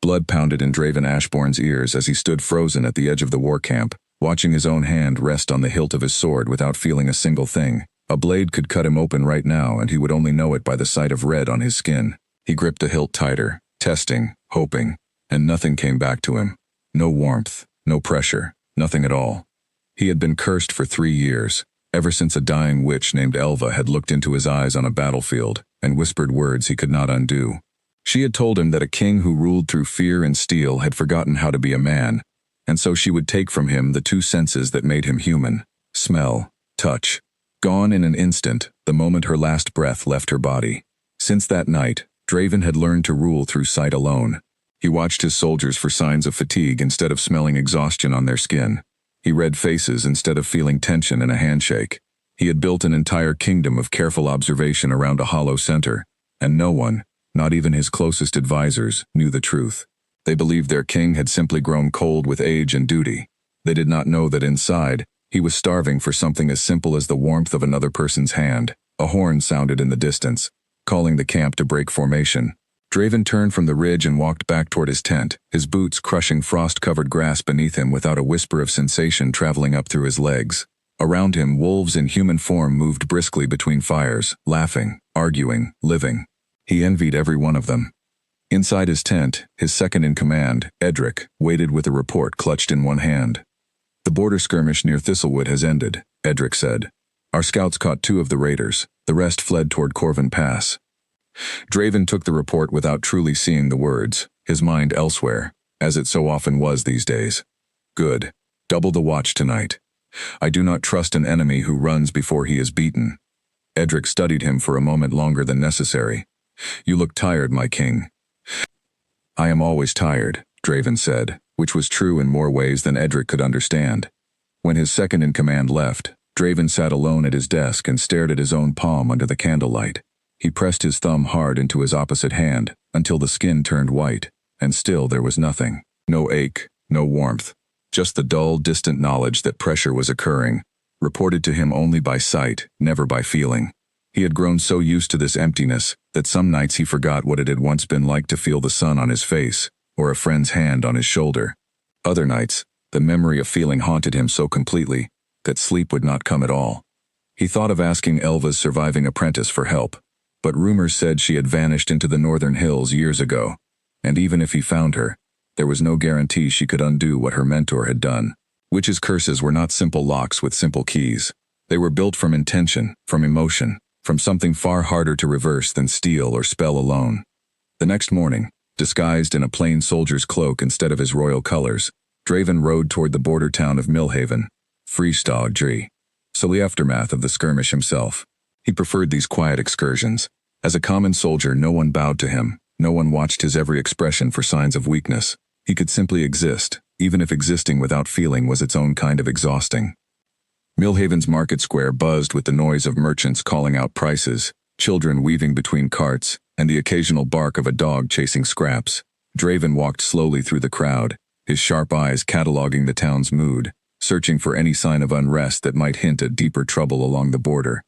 Blood pounded in Draven Ashbourne's ears as he stood frozen at the edge of the war camp, watching his own hand rest on the hilt of his sword without feeling a single thing. A blade could cut him open right now, and he would only know it by the sight of red on his skin. He gripped the hilt tighter, testing, hoping, and nothing came back to him. No warmth, no pressure, nothing at all. He had been cursed for 3 years, ever since a dying witch named Elva had looked into his eyes on a battlefield and whispered words he could not undo. She had told him that a king who ruled through fear and steel had forgotten how to be a man, and so she would take from him the 2 senses that made him human: smell, touch. Gone in an instant, the moment her last breath left her body. Since that night, Draven had learned to rule through sight alone. He watched his soldiers for signs of fatigue instead of smelling exhaustion on their skin. He read faces instead of feeling tension in a handshake. He had built an entire kingdom of careful observation around a hollow center, and no one, not even his closest advisors, knew the truth. They believed their king had simply grown cold with age and duty. They did not know that inside, he was starving for something as simple as the warmth of another person's hand. A horn sounded in the distance, calling the camp to break formation. Draven turned from the ridge and walked back toward his tent, his boots crushing frost-covered grass beneath him without a whisper of sensation traveling up through his legs. Around him, wolves in human form moved briskly between fires, laughing, arguing, living. He envied every one of them. Inside his tent, his second-in-command, Edric, waited with a report clutched in one hand. "The border skirmish near Thistlewood has ended," Edric said. "Our scouts caught 2 of the raiders. The rest fled toward Corvin Pass." Draven took the report without truly seeing the words, his mind elsewhere, as it so often was these days. "Good. Double the watch tonight. I do not trust an enemy who runs before he is beaten." Edric studied him for a moment longer than necessary. "You look tired, my king." "I am always tired," Draven said, which was true in more ways than Edric could understand. When his second-in-command left, Draven sat alone at his desk and stared at his own palm under the candlelight. He pressed his thumb hard into his opposite hand until the skin turned white, and still there was nothing. No ache, no warmth, just the dull, distant knowledge that pressure was occurring, reported to him only by sight, never by feeling. He had grown so used to this emptiness that some nights he forgot what it had once been like to feel the sun on his face, or a friend's hand on his shoulder. Other nights, the memory of feeling haunted him so completely that sleep would not come at all. He thought of asking Elva's surviving apprentice for help, but rumors said she had vanished into the northern hills years ago, and even if he found her, there was no guarantee she could undo what her mentor had done. Witches' curses were not simple locks with simple keys. They were built from intention, from emotion, from something far harder to reverse than steel or spell alone. The next morning, disguised in a plain soldier's cloak instead of his royal colors, Draven rode toward the border town of Millhaven, Freestad, so the aftermath of the skirmish himself. He preferred these quiet excursions. As a common soldier, no one bowed to him, no one watched his every expression for signs of weakness. He could simply exist, even if existing without feeling was its own kind of exhausting. Millhaven's market square buzzed with the noise of merchants calling out prices, children weaving between carts, and the occasional bark of a dog chasing scraps. Draven walked slowly through the crowd, his sharp eyes cataloging the town's mood, searching for any sign of unrest that might hint at deeper trouble along the border.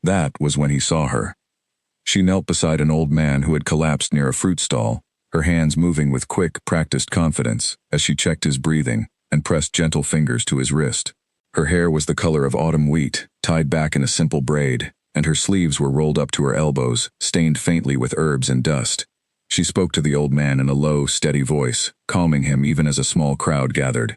That was when he saw her. She knelt beside an old man who had collapsed near a fruit stall, her hands moving with quick, practiced confidence as she checked his breathing and pressed gentle fingers to his wrist. Her hair was the color of autumn wheat, tied back in a simple braid, and her sleeves were rolled up to her elbows, stained faintly with herbs and dust. She spoke to the old man in a low, steady voice, calming him even as a small crowd gathered.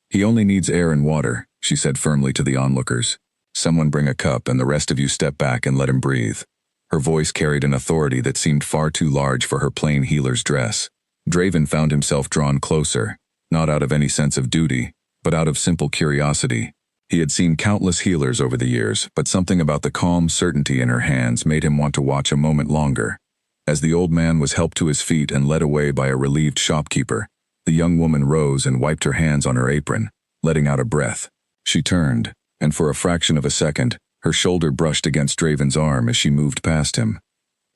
"He only needs air and water," she said firmly to the onlookers. "Someone bring a cup and the rest of you step back and let him breathe." Her voice carried an authority that seemed far too large for her plain healer's dress. Draven found himself drawn closer, not out of any sense of duty, but out of simple curiosity. He had seen countless healers over the years, but something about the calm certainty in her hands made him want to watch a moment longer. As the old man was helped to his feet and led away by a relieved shopkeeper, the young woman rose and wiped her hands on her apron, letting out a breath. She turned, and for a fraction of a second, her shoulder brushed against Draven's arm as she moved past him.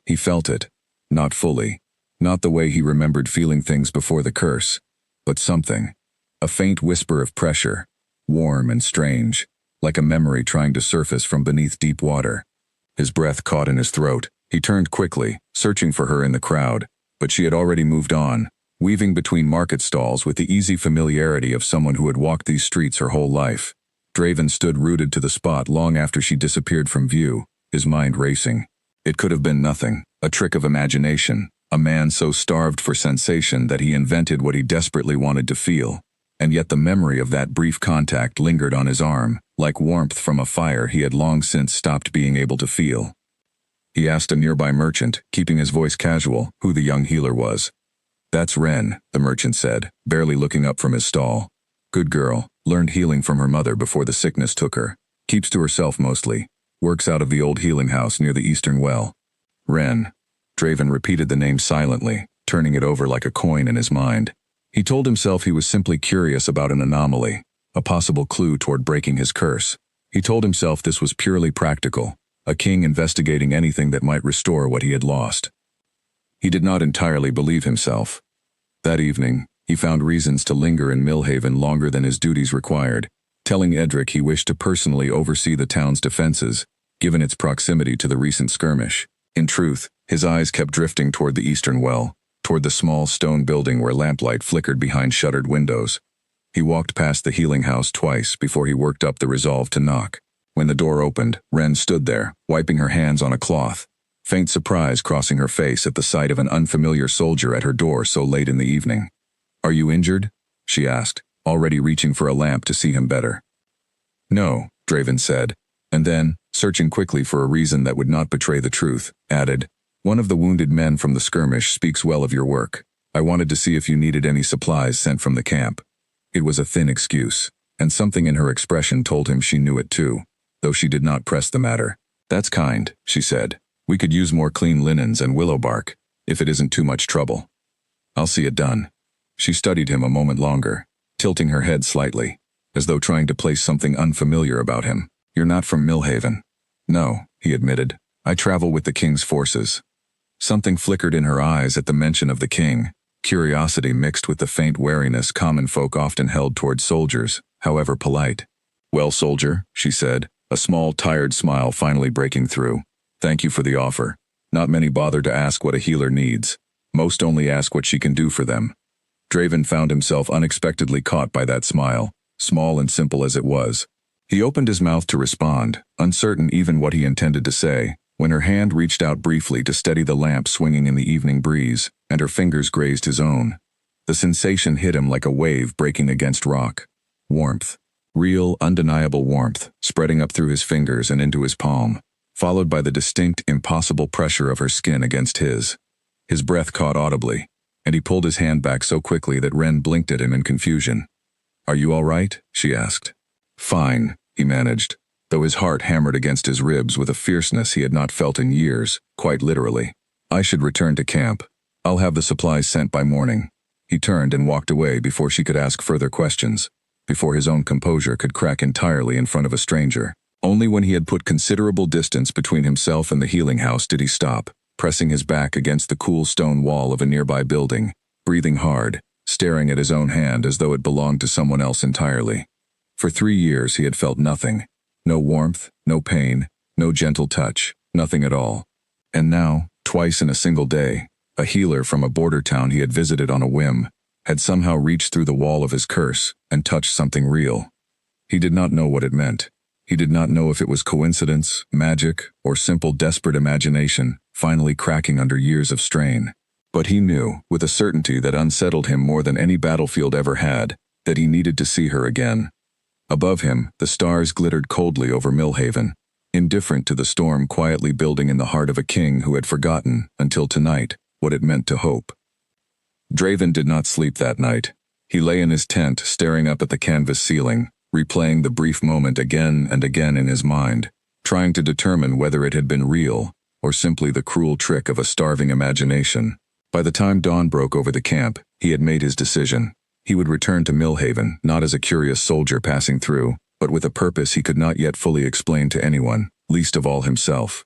He felt it, not fully, not the way he remembered feeling things before the curse, but something, a faint whisper of pressure, warm and strange, like a memory trying to surface from beneath deep water. His breath caught in his throat. He turned quickly, searching for her in the crowd, but she had already moved on, weaving between market stalls with the easy familiarity of someone who had walked these streets her whole life. Draven stood rooted to the spot long after she disappeared from view, his mind racing. It could have been nothing, a trick of imagination, a man so starved for sensation that he invented what he desperately wanted to feel. And yet the memory of that brief contact lingered on his arm, like warmth from a fire he had long since stopped being able to feel. He asked a nearby merchant, keeping his voice casual, who the young healer was. "That's Ren," the merchant said, barely looking up from his stall. "Good girl, learned healing from her mother before the sickness took her. Keeps to herself mostly. Works out of the old healing house near the Eastern Well." Ren. Draven repeated the name silently, turning it over like a coin in his mind. He told himself he was simply curious about an anomaly, a possible clue toward breaking his curse. He told himself this was purely practical, a king investigating anything that might restore what he had lost. He did not entirely believe himself. That evening, he found reasons to linger in Millhaven longer than his duties required, telling Edric he wished to personally oversee the town's defenses, given its proximity to the recent skirmish. In truth, his eyes kept drifting toward the Eastern Well, toward the small stone building where lamplight flickered behind shuttered windows. He walked past the healing house twice before he worked up the resolve to knock. When the door opened, Ren stood there, wiping her hands on a cloth, faint surprise crossing her face at the sight of an unfamiliar soldier at her door so late in the evening. "Are you injured?" she asked, already reaching for a lamp to see him better. "No," Draven said, and then, searching quickly for a reason that would not betray the truth, added, "One of the wounded men from the skirmish speaks well of your work. I wanted to see if you needed any supplies sent from the camp." It was a thin excuse, and something in her expression told him she knew it too, though she did not press the matter. "That's kind," she said. "We could use more clean linens and willow bark, if it isn't too much trouble." "I'll see it done." She studied him a moment longer, tilting her head slightly, as though trying to place something unfamiliar about him. "You're not from Millhaven." "No," he admitted. "I travel with the king's forces." Something flickered in her eyes at the mention of the king, curiosity mixed with the faint wariness common folk often held toward soldiers, however polite. "Well, soldier," she said, a small, tired smile finally breaking through. "Thank you for the offer. Not many bother to ask what a healer needs. Most only ask what she can do for them." Draven found himself unexpectedly caught by that smile, small and simple as it was. He opened his mouth to respond, uncertain even what he intended to say, when her hand reached out briefly to steady the lamp swinging in the evening breeze, and her fingers grazed his own. The sensation hit him like a wave breaking against rock. Warmth. Real, undeniable warmth, spreading up through his fingers and into his palm, followed by the distinct, impossible pressure of her skin against his. His breath caught audibly, and he pulled his hand back so quickly that Ren blinked at him in confusion. "Are you all right?" she asked. "Fine," he managed, though his heart hammered against his ribs with a fierceness he had not felt in years, quite literally. "I should return to camp. I'll have the supplies sent by morning." He turned and walked away before she could ask further questions, before his own composure could crack entirely in front of a stranger. Only when he had put considerable distance between himself and the healing house did he stop, pressing his back against the cool stone wall of a nearby building, breathing hard, staring at his own hand as though it belonged to someone else entirely. For 3 years he had felt nothing. No warmth, no pain, no gentle touch, nothing at all. And now, twice in a single day, a healer from a border town he had visited on a whim had somehow reached through the wall of his curse and touched something real. He did not know what it meant. He did not know if it was coincidence, magic, or simple desperate imagination, finally cracking under years of strain. But he knew, with a certainty that unsettled him more than any battlefield ever had, that he needed to see her again. Above him, the stars glittered coldly over Millhaven, indifferent to the storm quietly building in the heart of a king who had forgotten, until tonight, what it meant to hope. Draven did not sleep that night. He lay in his tent, staring up at the canvas ceiling, replaying the brief moment again and again in his mind, trying to determine whether it had been real, or simply the cruel trick of a starving imagination. By the time dawn broke over the camp, he had made his decision. He would return to Millhaven, not as a curious soldier passing through, but with a purpose he could not yet fully explain to anyone, least of all himself.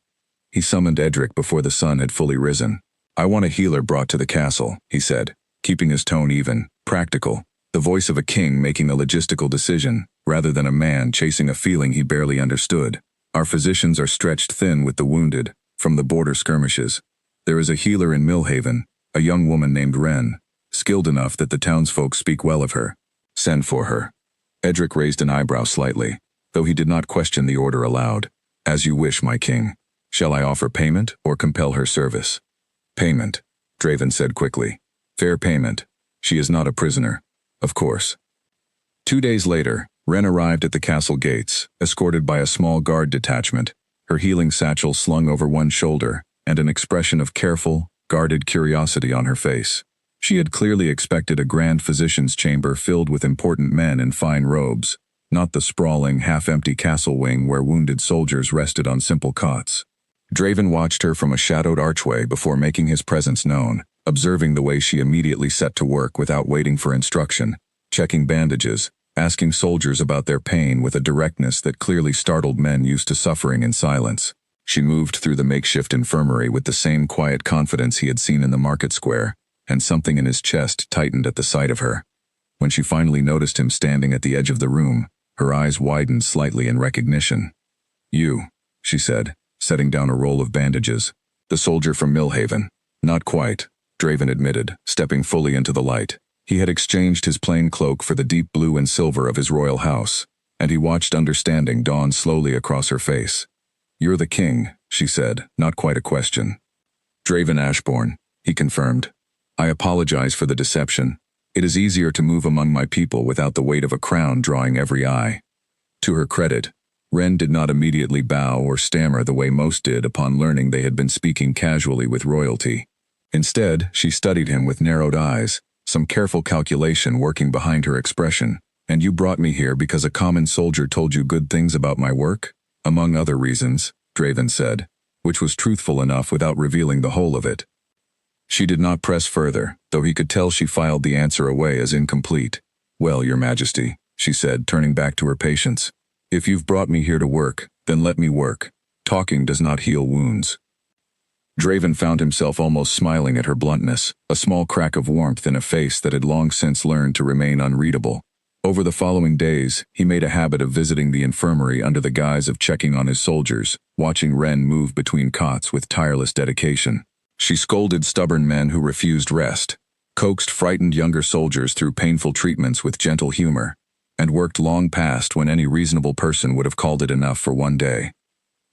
He summoned Edric before the sun had fully risen. "I want a healer brought to the castle," he said, keeping his tone even, practical, the voice of a king making a logistical decision, rather than a man chasing a feeling he barely understood. "Our physicians are stretched thin with the wounded, from the border skirmishes. There is a healer in Millhaven, a young woman named Ren. skilled enough that the townsfolk speak well of her. Send for her. Edric raised an eyebrow slightly, though he did not question the order aloud. As you wish, my king. Shall I offer payment or compel her service? Payment, Draven said quickly. Fair payment. She is not a prisoner. Of course. 2 days later, Ren arrived at the castle gates, escorted by a small guard detachment, her healing satchel slung over one shoulder, and an expression of careful, guarded curiosity on her face. She had clearly expected a grand physician's chamber filled with important men in fine robes, not the sprawling, half-empty castle wing where wounded soldiers rested on simple cots. Draven watched her from a shadowed archway before making his presence known, observing the way she immediately set to work without waiting for instruction, checking bandages, asking soldiers about their pain with a directness that clearly startled men used to suffering in silence. She moved through the makeshift infirmary with the same quiet confidence he had seen in the market square, and something in his chest tightened at the sight of her. When she finally noticed him standing at the edge of the room, her eyes widened slightly in recognition. You, she said, setting down a roll of bandages. The soldier from Millhaven. Not quite, Draven admitted, stepping fully into the light. He had exchanged his plain cloak for the deep blue and silver of his royal house, and he watched understanding dawn slowly across her face. You're the king, she said, not quite a question. Draven Ashbourne, he confirmed. I apologize for the deception. It is easier to move among my people without the weight of a crown drawing every eye. To her credit, Ren did not immediately bow or stammer the way most did upon learning they had been speaking casually with royalty. Instead, she studied him with narrowed eyes, some careful calculation working behind her expression. And you brought me here because a common soldier told you good things about my work? Among other reasons, Draven said, which was truthful enough without revealing the whole of it. She did not press further, though he could tell she filed the answer away as incomplete. Well, Your Majesty, she said, turning back to her patients. If you've brought me here to work, then let me work. Talking does not heal wounds. Draven found himself almost smiling at her bluntness, a small crack of warmth in a face that had long since learned to remain unreadable. Over the following days, he made a habit of visiting the infirmary under the guise of checking on his soldiers, watching Ren move between cots with tireless dedication. She scolded stubborn men who refused rest, coaxed frightened younger soldiers through painful treatments with gentle humor, and worked long past when any reasonable person would have called it enough for one day.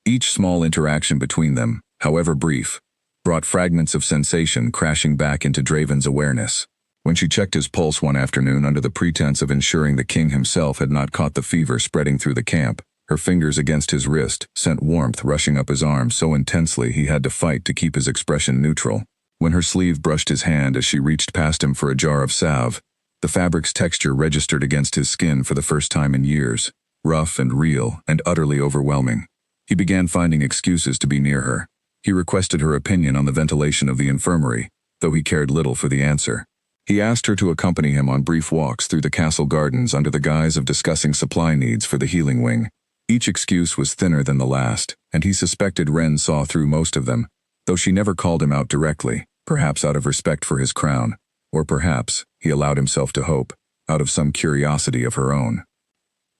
Each small interaction between them, however brief, brought fragments of sensation crashing back into Draven's awareness. When she checked his pulse one afternoon under the pretense of ensuring the king himself had not caught the fever spreading through the camp, her fingers against his wrist sent warmth rushing up his arm so intensely he had to fight to keep his expression neutral. When her sleeve brushed his hand as she reached past him for a jar of salve, the fabric's texture registered against his skin for the first time in years, rough and real and utterly overwhelming. He began finding excuses to be near her. He requested her opinion on the ventilation of the infirmary, though he cared little for the answer. He asked her to accompany him on brief walks through the castle gardens under the guise of discussing supply needs for the healing wing. Each excuse was thinner than the last, and he suspected Ren saw through most of them, though she never called him out directly, perhaps out of respect for his crown, or perhaps, he allowed himself to hope, out of some curiosity of her own.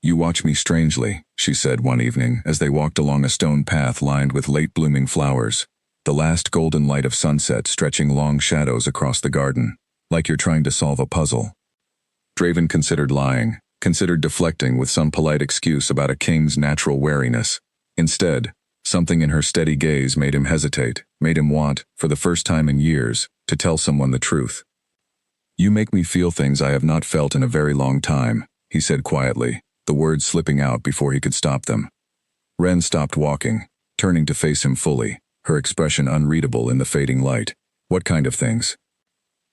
You watch me strangely, she said one evening as they walked along a stone path lined with late-blooming flowers, the last golden light of sunset stretching long shadows across the garden. Like you're trying to solve a puzzle. Draven considered lying, considered deflecting with some polite excuse about a king's natural wariness. Instead, something in her steady gaze made him hesitate, made him want, for the first time in years, to tell someone the truth. You make me feel things I have not felt in a very long time, he said quietly, the words slipping out before he could stop them. Ren stopped walking, turning to face him fully, her expression unreadable in the fading light. What kind of things?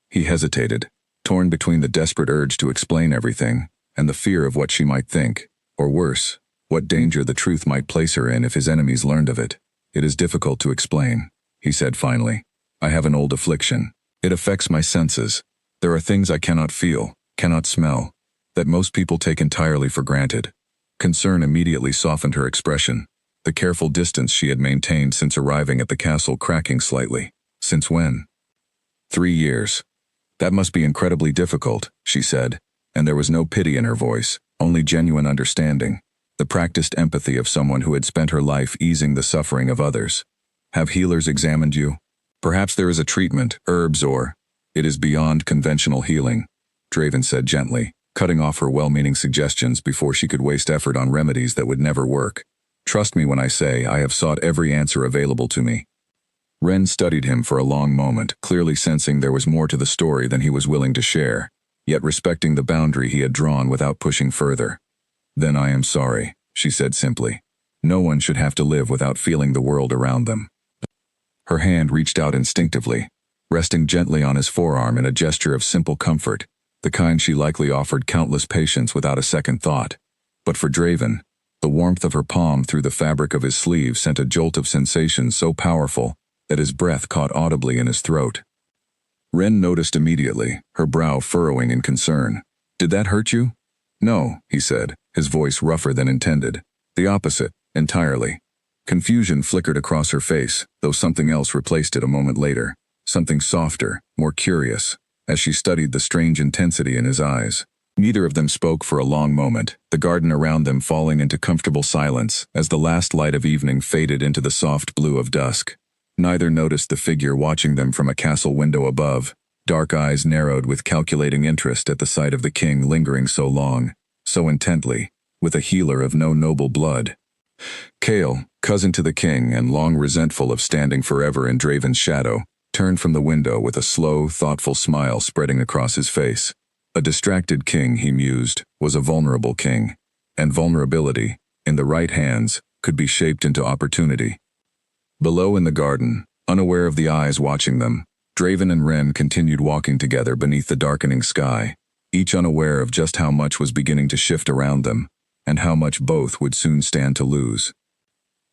He hesitated, torn between the desperate urge to explain everything and the fear of what she might think, or worse, what danger the truth might place her in if his enemies learned of it. It is difficult to explain, he said finally. I have an old affliction. It affects my senses. There are things I cannot feel, cannot smell, that most people take entirely for granted. Concern immediately softened her expression, the careful distance she had maintained since arriving at the castle cracking slightly. Since when? 3 years. That must be incredibly difficult, she said, and there was no pity in her voice, only genuine understanding, the practiced empathy of someone who had spent her life easing the suffering of others. Have healers examined you? Perhaps there is a treatment, herbs or... It is beyond conventional healing, Draven said gently, cutting off her well-meaning suggestions before she could waste effort on remedies that would never work. Trust me when I say I have sought every answer available to me. Ren studied him for a long moment, clearly sensing there was more to the story than he was willing to share, yet respecting the boundary he had drawn without pushing further. Then I am sorry, she said simply. No one should have to live without feeling the world around them. Her hand reached out instinctively, resting gently on his forearm in a gesture of simple comfort, the kind she likely offered countless patients without a second thought. But for Draven, the warmth of her palm through the fabric of his sleeve sent a jolt of sensation so powerful that his breath caught audibly in his throat. Ren noticed immediately, her brow furrowing in concern. "Did that hurt you?" "No," he said, his voice rougher than intended. "The opposite, entirely." Confusion flickered across her face, though something else replaced it a moment later, something softer, more curious, as she studied the strange intensity in his eyes. Neither of them spoke for a long moment, the garden around them falling into comfortable silence as the last light of evening faded into the soft blue of dusk. Neither noticed the figure watching them from a castle window above, dark eyes narrowed with calculating interest at the sight of the king lingering so long, so intently, with a healer of no noble blood. Kale, cousin to the king and long resentful of standing forever in Draven's shadow, turned from the window with a slow, thoughtful smile spreading across his face. A distracted king, he mused, was a vulnerable king, and vulnerability, in the right hands, could be shaped into opportunity. Below in the garden, unaware of the eyes watching them, Draven and Ren continued walking together beneath the darkening sky, each unaware of just how much was beginning to shift around them, and how much both would soon stand to lose.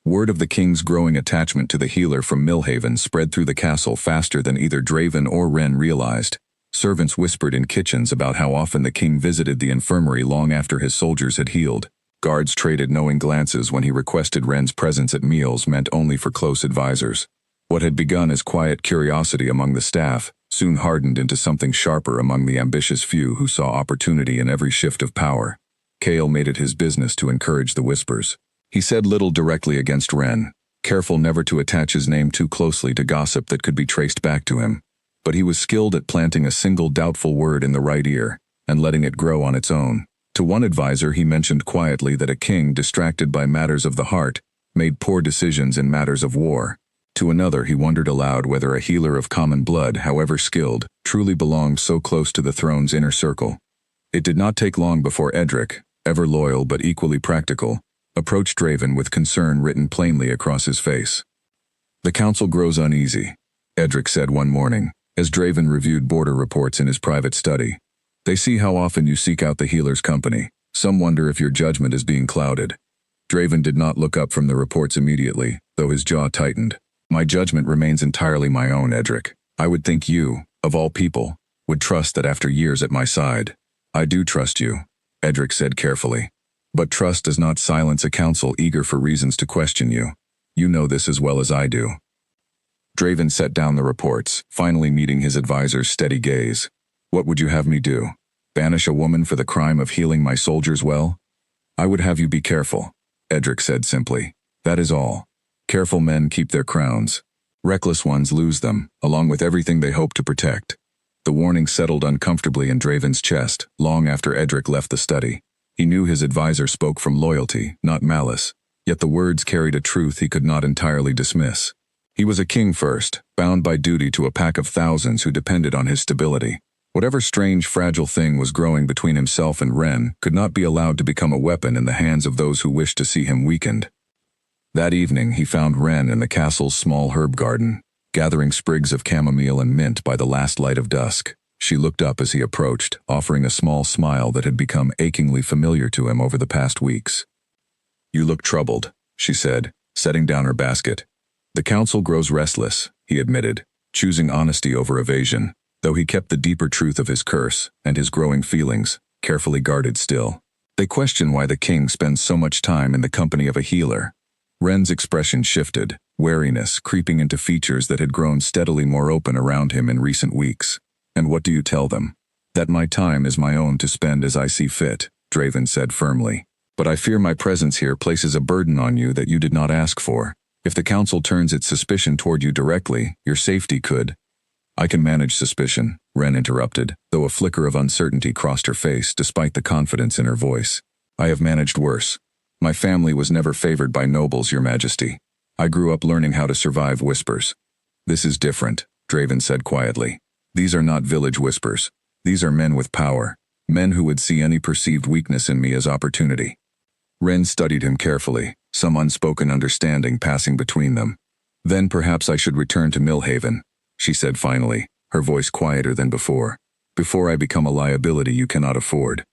Word of the king's growing attachment to the healer from Millhaven spread through the castle faster than either Draven or Ren realized. Servants whispered in kitchens about how often the king visited the infirmary long after his soldiers had healed. Guards traded knowing glances when he requested Ren's presence at meals meant only for close advisors. What had begun as quiet curiosity among the staff soon hardened into something sharper among the ambitious few who saw opportunity in every shift of power. Kale made it his business to encourage the whispers. He said little directly against Ren, careful never to attach his name too closely to gossip that could be traced back to him. But he was skilled at planting a single doubtful word in the right ear and letting it grow on its own. To one advisor he mentioned quietly that a king distracted by matters of the heart made poor decisions in matters of war. To another he wondered aloud whether a healer of common blood, however skilled, truly belonged so close to the throne's inner circle. It did not take long before Edric, ever loyal but equally practical, approached Draven with concern written plainly across his face. "The council grows uneasy," Edric said one morning, as Draven reviewed border reports in his private study. "They see how often you seek out the healer's company. Some wonder if your judgment is being clouded." Draven did not look up from the reports immediately, though his jaw tightened. "My judgment remains entirely my own, Edric. I would think you, of all people, would trust that after years at my side." "I do trust you," Edric said carefully. "But trust does not silence a council eager for reasons to question you. You know this as well as I do." Draven set down the reports, finally meeting his advisor's steady gaze. "What would you have me do? Banish a woman for the crime of healing my soldiers well?" "I would have you be careful," Edric said simply. "That is all. Careful men keep their crowns. Reckless ones lose them, along with everything they hope to protect." The warning settled uncomfortably in Draven's chest, long after Edric left the study. He knew his advisor spoke from loyalty, not malice, yet the words carried a truth he could not entirely dismiss. He was a king first, bound by duty to a pack of thousands who depended on his stability. Whatever strange, fragile thing was growing between himself and Ren could not be allowed to become a weapon in the hands of those who wished to see him weakened. That evening he found Ren in the castle's small herb garden, gathering sprigs of chamomile and mint by the last light of dusk. She looked up as he approached, offering a small smile that had become achingly familiar to him over the past weeks. "You look troubled," she said, setting down her basket. "The council grows restless," he admitted, choosing honesty over evasion, though he kept the deeper truth of his curse and his growing feelings carefully guarded still. "They question why the king spends so much time in the company of a healer." Ren's expression shifted, wariness creeping into features that had grown steadily more open around him in recent weeks. "And what do you tell them?" "That my time is my own to spend as I see fit," Draven said firmly. "But I fear my presence here places a burden on you that you did not ask for. If the council turns its suspicion toward you directly, your safety could—" "I can manage suspicion," Ren interrupted, though a flicker of uncertainty crossed her face despite the confidence in her voice. I have managed worse. My family was never favored by nobles, Your Majesty. I grew up learning how to survive whispers. This is different, Draven said quietly. These are not village whispers. These are men with power. Men who would see any perceived weakness in me as opportunity. Ren studied him carefully, some unspoken understanding passing between them. Then perhaps I should return to Millhaven, she said finally, her voice quieter than before. Before I become a liability you cannot afford.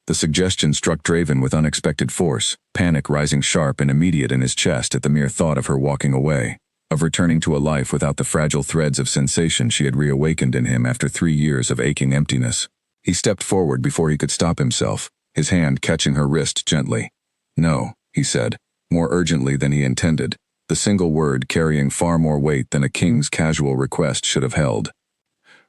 The suggestion struck Draven with unexpected force, panic rising sharp and immediate in his chest at the mere thought of her walking away, of returning to a life without the fragile threads of sensation she had reawakened in him after 3 years of aching emptiness. He stepped forward before he could stop himself, his hand catching her wrist gently. No, he said, more urgently than he intended, the single word carrying far more weight than a king's casual request should have held.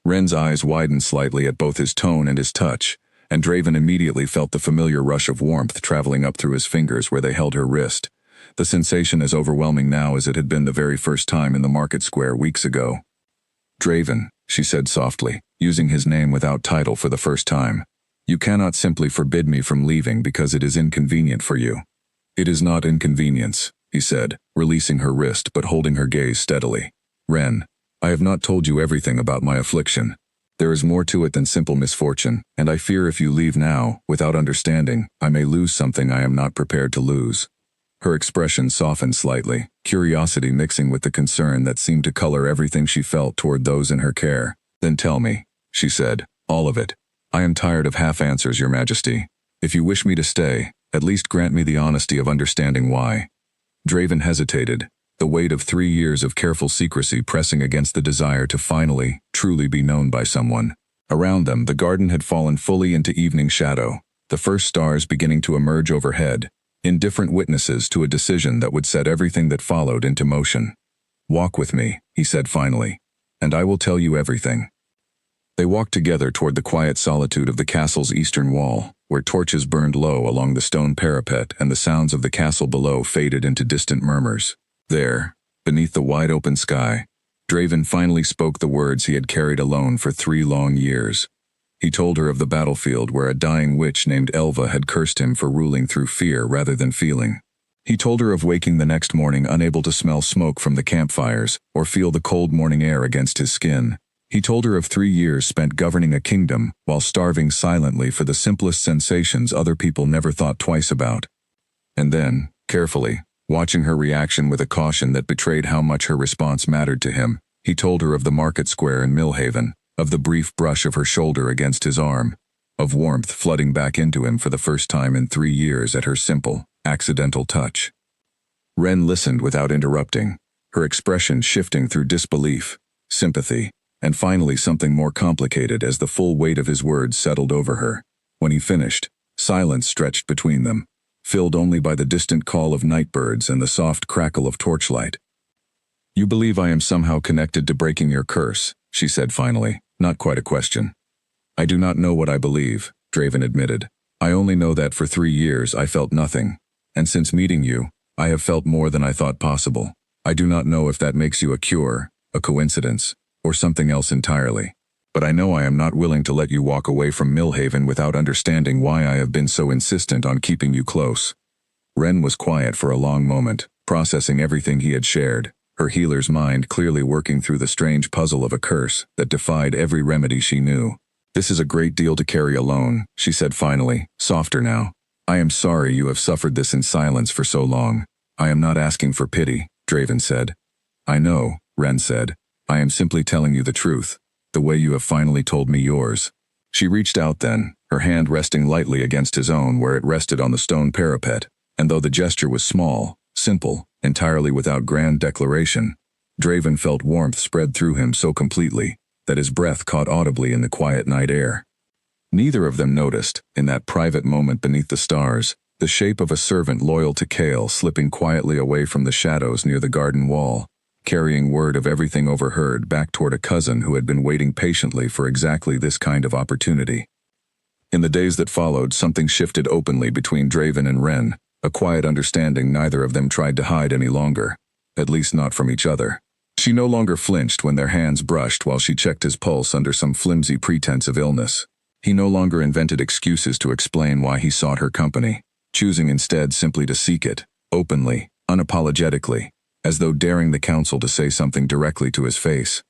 Ren's eyes widened slightly at both his tone and his touch, and Draven immediately felt the familiar rush of warmth traveling up through his fingers where they held her wrist, the sensation as overwhelming now as it had been the very first time in the market square weeks ago. Draven, she said softly, using his name without title for the first time. You cannot simply forbid me from leaving because it is inconvenient for you. It is not inconvenience, he said, releasing her wrist but holding her gaze steadily. Ren, I have not told you everything about my affliction. There is more to it than simple misfortune, and I fear if you leave now, without understanding, I may lose something I am not prepared to lose. Her expression softened slightly, curiosity mixing with the concern that seemed to color everything she felt toward those in her care. Then tell me, she said, all of it. I am tired of half answers, Your Majesty. If you wish me to stay, at least grant me the honesty of understanding why. Draven hesitated, the weight of 3 years of careful secrecy pressing against the desire to finally, truly be known by someone. Around them, the garden had fallen fully into evening shadow, the first stars beginning to emerge overhead, indifferent witnesses to a decision that would set everything that followed into motion. Walk with me, he said finally, and I will tell you everything. They walked together toward the quiet solitude of the castle's eastern wall, where torches burned low along the stone parapet and the sounds of the castle below faded into distant murmurs. There, beneath the wide-open sky, Draven finally spoke the words he had carried alone for 3 long years. He told her of the battlefield where a dying witch named Elva had cursed him for ruling through fear rather than feeling. He told her of waking the next morning unable to smell smoke from the campfires or feel the cold morning air against his skin. He told her of 3 years spent governing a kingdom while starving silently for the simplest sensations other people never thought twice about. And then, carefully, watching her reaction with a caution that betrayed how much her response mattered to him, he told her of the market square in Millhaven, of the brief brush of her shoulder against his arm, of warmth flooding back into him for the first time in 3 years at her simple, accidental touch. Ren listened without interrupting, her expression shifting through disbelief, sympathy, and finally something more complicated as the full weight of his words settled over her. When he finished, silence stretched between them, filled only by the distant call of night birds and the soft crackle of torchlight. You believe I am somehow connected to breaking your curse, she said finally, not quite a question. I do not know what I believe, Draven admitted. I only know that for 3 years I felt nothing, and since meeting you, I have felt more than I thought possible. I do not know if that makes you a cure, a coincidence, or something else entirely. But I know I am not willing to let you walk away from Millhaven without understanding why I have been so insistent on keeping you close. Ren was quiet for a long moment, processing everything he had shared, her healer's mind clearly working through the strange puzzle of a curse that defied every remedy she knew. This is a great deal to carry alone, she said finally, softer now. I am sorry you have suffered this in silence for so long. I am not asking for pity, Draven said. I know, Ren said. I am simply telling you the truth, the way you have finally told me yours. She reached out then, her hand resting lightly against his own where it rested on the stone parapet, and though the gesture was small, simple, entirely without grand declaration, Draven felt warmth spread through him so completely that his breath caught audibly in the quiet night air. Neither of them noticed, in that private moment beneath the stars, the shape of a servant loyal to Kale slipping quietly away from the shadows near the garden wall, carrying word of everything overheard back toward a cousin who had been waiting patiently for exactly this kind of opportunity. In the days that followed, something shifted openly between Draven and Ren, a quiet understanding neither of them tried to hide any longer, at least not from each other. She no longer flinched when their hands brushed while she checked his pulse under some flimsy pretense of illness. He no longer invented excuses to explain why he sought her company, choosing instead simply to seek it, openly, unapologetically, as though daring the council to say something directly to his face.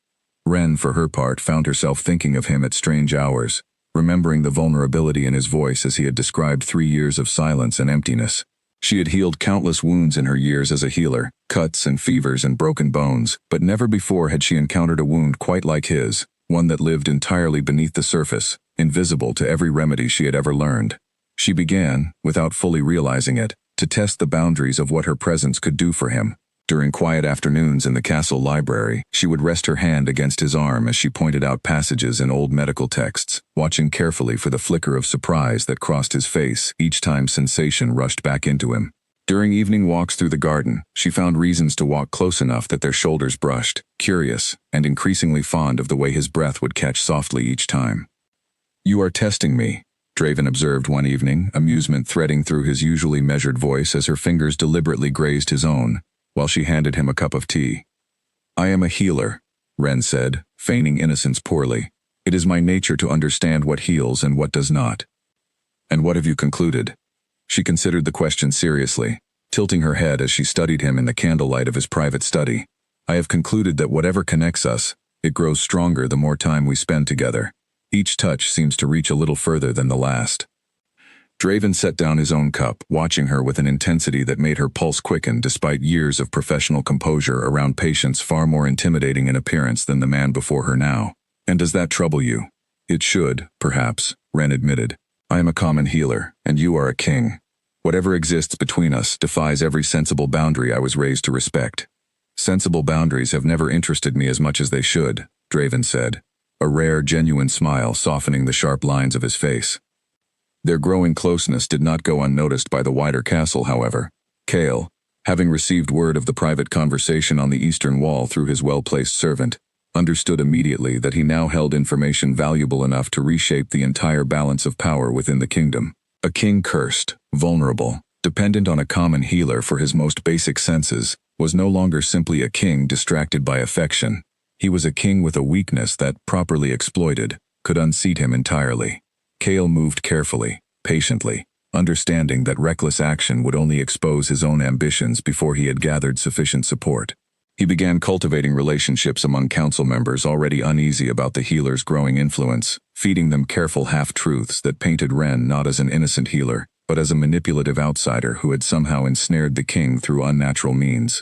Ren, for her part, found herself thinking of him at strange hours, remembering the vulnerability in his voice as he had described 3 years of silence and emptiness. She had healed countless wounds in her years as a healer, cuts and fevers and broken bones, but never before had she encountered a wound quite like his, one that lived entirely beneath the surface, invisible to every remedy she had ever learned. She began, without fully realizing it, to test the boundaries of what her presence could do for him. During quiet afternoons in the castle library, she would rest her hand against his arm as she pointed out passages in old medical texts, watching carefully for the flicker of surprise that crossed his face each time sensation rushed back into him. During evening walks through the garden, she found reasons to walk close enough that their shoulders brushed, curious, and increasingly fond of the way his breath would catch softly each time. "You are testing me," Draven observed one evening, amusement threading through his usually measured voice as her fingers deliberately grazed his own, while she handed him a cup of tea. "I am a healer," Ren said, feigning innocence poorly. "It is my nature to understand what heals and what does not." "And what have you concluded?" She considered the question seriously, tilting her head as she studied him in the candlelight of his private study. "I have concluded that whatever connects us, it grows stronger the more time we spend together. Each touch seems to reach a little further than the last." Draven set down his own cup, watching her with an intensity that made her pulse quicken despite years of professional composure around patients far more intimidating in appearance than the man before her now. "And does that trouble you?" "It should, perhaps," Ren admitted. "I am a common healer, and you are a king. Whatever exists between us defies every sensible boundary I was raised to respect." "Sensible boundaries have never interested me as much as they should," Draven said, a rare, genuine smile softening the sharp lines of his face. Their growing closeness did not go unnoticed by the wider castle, however. Kale, having received word of the private conversation on the eastern wall through his well-placed servant, understood immediately that he now held information valuable enough to reshape the entire balance of power within the kingdom. A king cursed, vulnerable, dependent on a common healer for his most basic senses, was no longer simply a king distracted by affection. He was a king with a weakness that, properly exploited, could unseat him entirely. Kale moved carefully, patiently, understanding that reckless action would only expose his own ambitions before he had gathered sufficient support. He began cultivating relationships among council members already uneasy about the healer's growing influence, feeding them careful half-truths that painted Ren not as an innocent healer, but as a manipulative outsider who had somehow ensnared the king through unnatural means.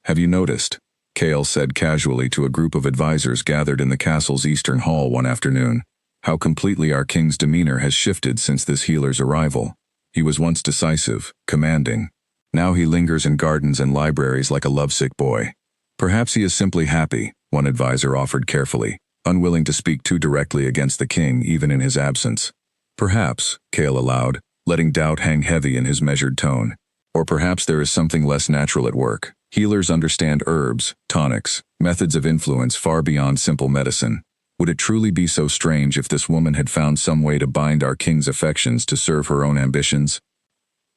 "Have you noticed?" Kale said casually to a group of advisors gathered in the castle's eastern hall one afternoon. "How completely our king's demeanor has shifted since this healer's arrival. He was once decisive, commanding. Now he lingers in gardens and libraries like a lovesick boy. Perhaps he is simply happy," one advisor offered carefully, unwilling to speak too directly against the king even in his absence. "Perhaps," Kale allowed, letting doubt hang heavy in his measured tone. "Or perhaps there is something less natural at work. Healers understand herbs, tonics, methods of influence far beyond simple medicine. Would it truly be so strange if this woman had found some way to bind our king's affections to serve her own ambitions?"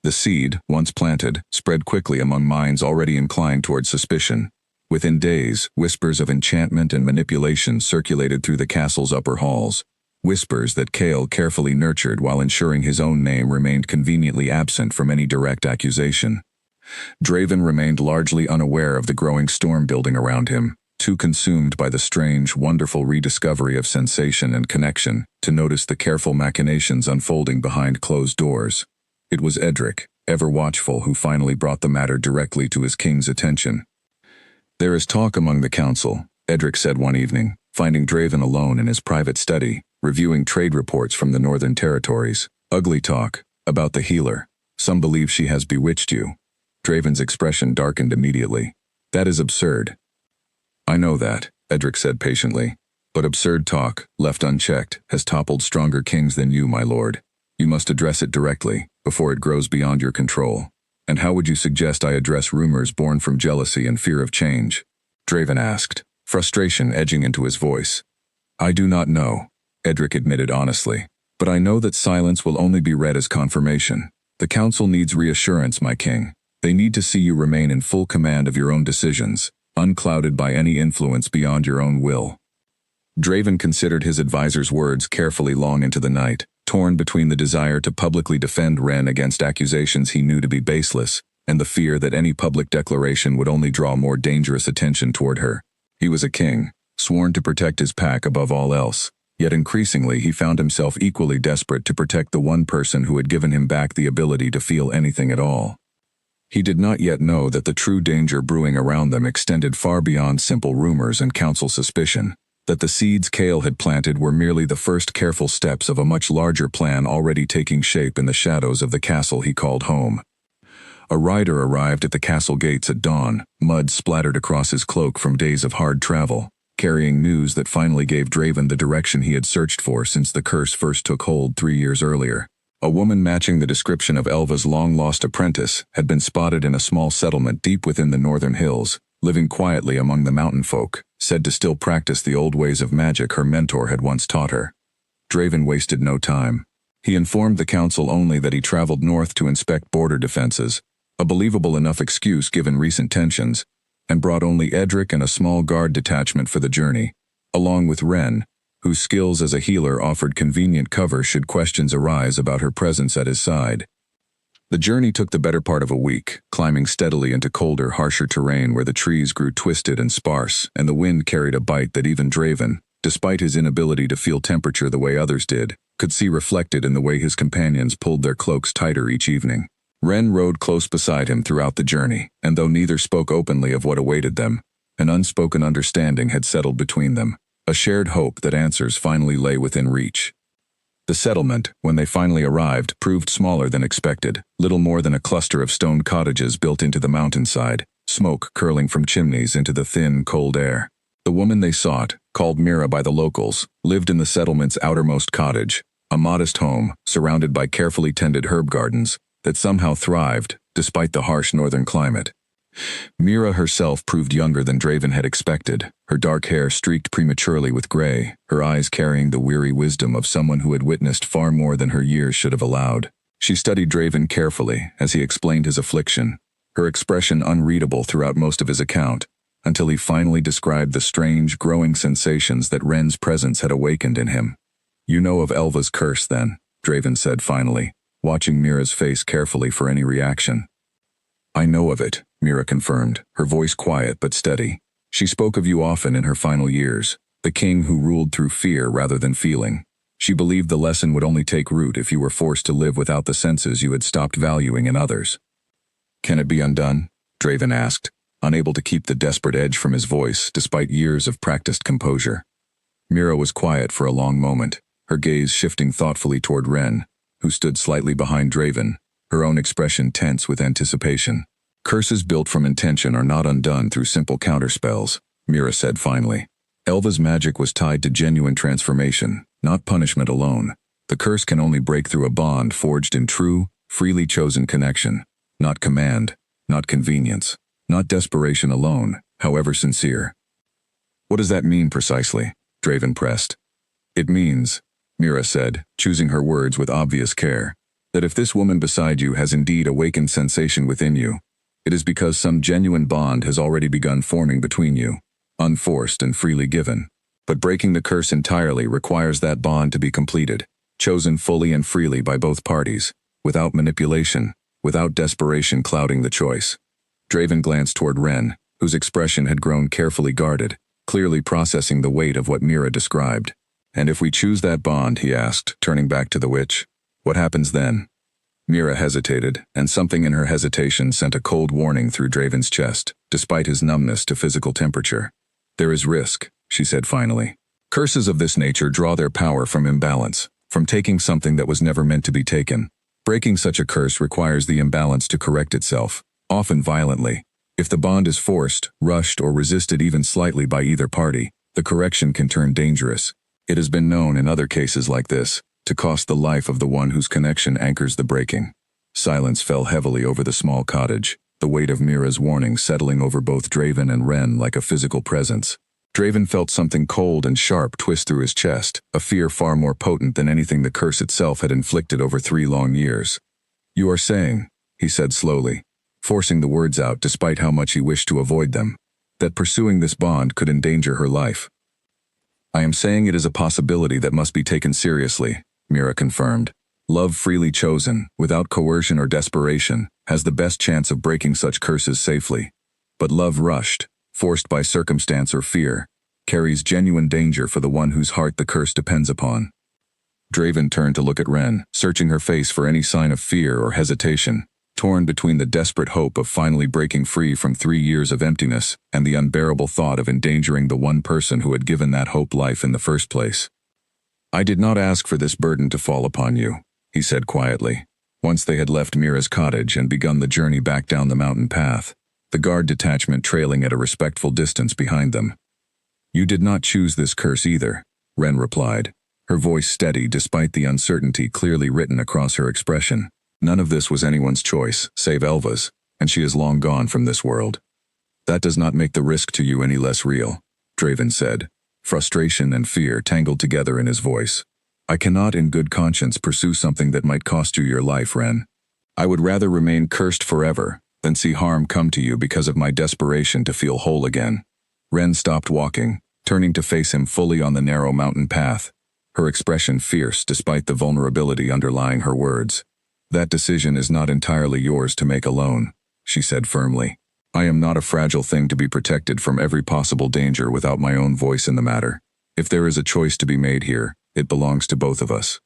The seed, once planted, spread quickly among minds already inclined toward suspicion. Within days, whispers of enchantment and manipulation circulated through the castle's upper halls, whispers that Kale carefully nurtured while ensuring his own name remained conveniently absent from any direct accusation. Draven remained largely unaware of the growing storm building around him, too consumed by the strange, wonderful rediscovery of sensation and connection to notice the careful machinations unfolding behind closed doors. It was Edric, ever watchful, who finally brought the matter directly to his king's attention. "There is talk among the council," Edric said one evening, finding Draven alone in his private study, reviewing trade reports from the Northern Territories. "Ugly talk, about the healer. Some believe she has bewitched you." Draven's expression darkened immediately. "That is absurd." "I know that," Edric said patiently. "But absurd talk, left unchecked, has toppled stronger kings than you, my lord. You must address it directly, before it grows beyond your control. And how would you suggest I address rumors born from jealousy and fear of change?" Draven asked, frustration edging into his voice. "I do not know," Edric admitted honestly. "But I know that silence will only be read as confirmation. The council needs reassurance, my king. They need to see you remain in full command of your own decisions, unclouded by any influence beyond your own will. Draven considered his advisor's words carefully long into the night, torn between the desire to publicly defend Ren against accusations he knew to be baseless, and the fear that any public declaration would only draw more dangerous attention toward her. He was a king, sworn to protect his pack above all else, yet increasingly he found himself equally desperate to protect the one person who had given him back the ability to feel anything at all. He did not yet know that the true danger brewing around them extended far beyond simple rumors and council suspicion, that the seeds Kale had planted were merely the first careful steps of a much larger plan already taking shape in the shadows of the castle he called home. A rider arrived at the castle gates at dawn, mud splattered across his cloak from days of hard travel, carrying news that finally gave Draven the direction he had searched for since the curse first took hold 3 years earlier. A woman matching the description of Elva's long-lost apprentice had been spotted in a small settlement deep within the northern hills, living quietly among the mountain folk, said to still practice the old ways of magic her mentor had once taught her. Draven wasted no time. He informed the council only that he traveled north to inspect border defenses, a believable enough excuse given recent tensions, and brought only Edric and a small guard detachment for the journey, along with Ren, whose skills as a healer offered convenient cover should questions arise about her presence at his side. The journey took the better part of a week, climbing steadily into colder, harsher terrain where the trees grew twisted and sparse, and the wind carried a bite that even Draven, despite his inability to feel temperature the way others did, could see reflected in the way his companions pulled their cloaks tighter each evening. Ren rode close beside him throughout the journey, and though neither spoke openly of what awaited them, an unspoken understanding had settled between them, a shared hope that answers finally lay within reach. The settlement, when they finally arrived, proved smaller than expected, little more than a cluster of stone cottages built into the mountainside, smoke curling from chimneys into the thin, cold air. The woman they sought, called Mira by the locals, lived in the settlement's outermost cottage, a modest home surrounded by carefully tended herb gardens that somehow thrived despite the harsh northern climate. Mira herself proved younger than Draven had expected, her dark hair streaked prematurely with gray, her eyes carrying the weary wisdom of someone who had witnessed far more than her years should have allowed. She studied Draven carefully as he explained his affliction, her expression unreadable throughout most of his account, until he finally described the strange, growing sensations that Ren's presence had awakened in him. "You know of Elva's curse, then," Draven said finally, watching Mira's face carefully for any reaction. "I know of it," Mira confirmed, her voice quiet but steady. "She spoke of you often in her final years, the king who ruled through fear rather than feeling. She believed the lesson would only take root if you were forced to live without the senses you had stopped valuing in others." "Can it be undone?" Draven asked, unable to keep the desperate edge from his voice despite years of practiced composure. Mira was quiet for a long moment, her gaze shifting thoughtfully toward Ren, who stood slightly behind Draven, her own expression tense with anticipation. "Curses built from intention are not undone through simple counterspells," Mira said finally. "Elva's magic was tied to genuine transformation, not punishment alone. The curse can only break through a bond forged in true, freely chosen connection, not command, not convenience, not desperation alone, however sincere." "What does that mean precisely?" Draven pressed. "It means," Mira said, choosing her words with obvious care, "that if this woman beside you has indeed awakened sensation within you, it is because some genuine bond has already begun forming between you, unforced and freely given. But breaking the curse entirely requires that bond to be completed, chosen fully and freely by both parties, without manipulation, without desperation clouding the choice." Draven glanced toward Ren, whose expression had grown carefully guarded, clearly processing the weight of what Mira described. "And if we choose that bond," he asked, turning back to the witch, "what happens then?" Mira hesitated, and something in her hesitation sent a cold warning through Draven's chest, despite his numbness to physical temperature. "There is risk," she said finally. "Curses of this nature draw their power from imbalance, from taking something that was never meant to be taken. Breaking such a curse requires the imbalance to correct itself, often violently. If the bond is forced, rushed, or resisted even slightly by either party, the correction can turn dangerous. It has been known in other cases like this to cost the life of the one whose connection anchors the breaking." Silence fell heavily over the small cottage, the weight of Mira's warning settling over both Draven and Ren like a physical presence. Draven felt something cold and sharp twist through his chest, a fear far more potent than anything the curse itself had inflicted over 3 long years. "You are saying," he said slowly, forcing the words out despite how much he wished to avoid them, that pursuing this bond could endanger her life. I am saying it is a possibility that must be taken seriously, Mira confirmed. Love freely chosen, without coercion or desperation, has the best chance of breaking such curses safely. But love rushed, forced by circumstance or fear, carries genuine danger for the one whose heart the curse depends upon. Draven turned to look at Ren, searching her face for any sign of fear or hesitation, torn between the desperate hope of finally breaking free from 3 years of emptiness and the unbearable thought of endangering the one person who had given that hope life in the first place. I did not ask for this burden to fall upon you, he said quietly, once they had left Mira's cottage and begun the journey back down the mountain path, the guard detachment trailing at a respectful distance behind them. You did not choose this curse either, Ren replied, her voice steady despite the uncertainty clearly written across her expression. None of this was anyone's choice, save Elva's, and she is long gone from this world. That does not make the risk to you any less real, Draven said, frustration and fear tangled together in his voice. I cannot in good conscience pursue something that might cost you your life, Ren. I would rather remain cursed forever than see harm come to you because of my desperation to feel whole again. Ren stopped walking, turning to face him fully on the narrow mountain path, her expression fierce despite the vulnerability underlying her words. That decision is not entirely yours to make alone, she said firmly. I am not a fragile thing to be protected from every possible danger without my own voice in the matter. If there is a choice to be made here, it belongs to both of us.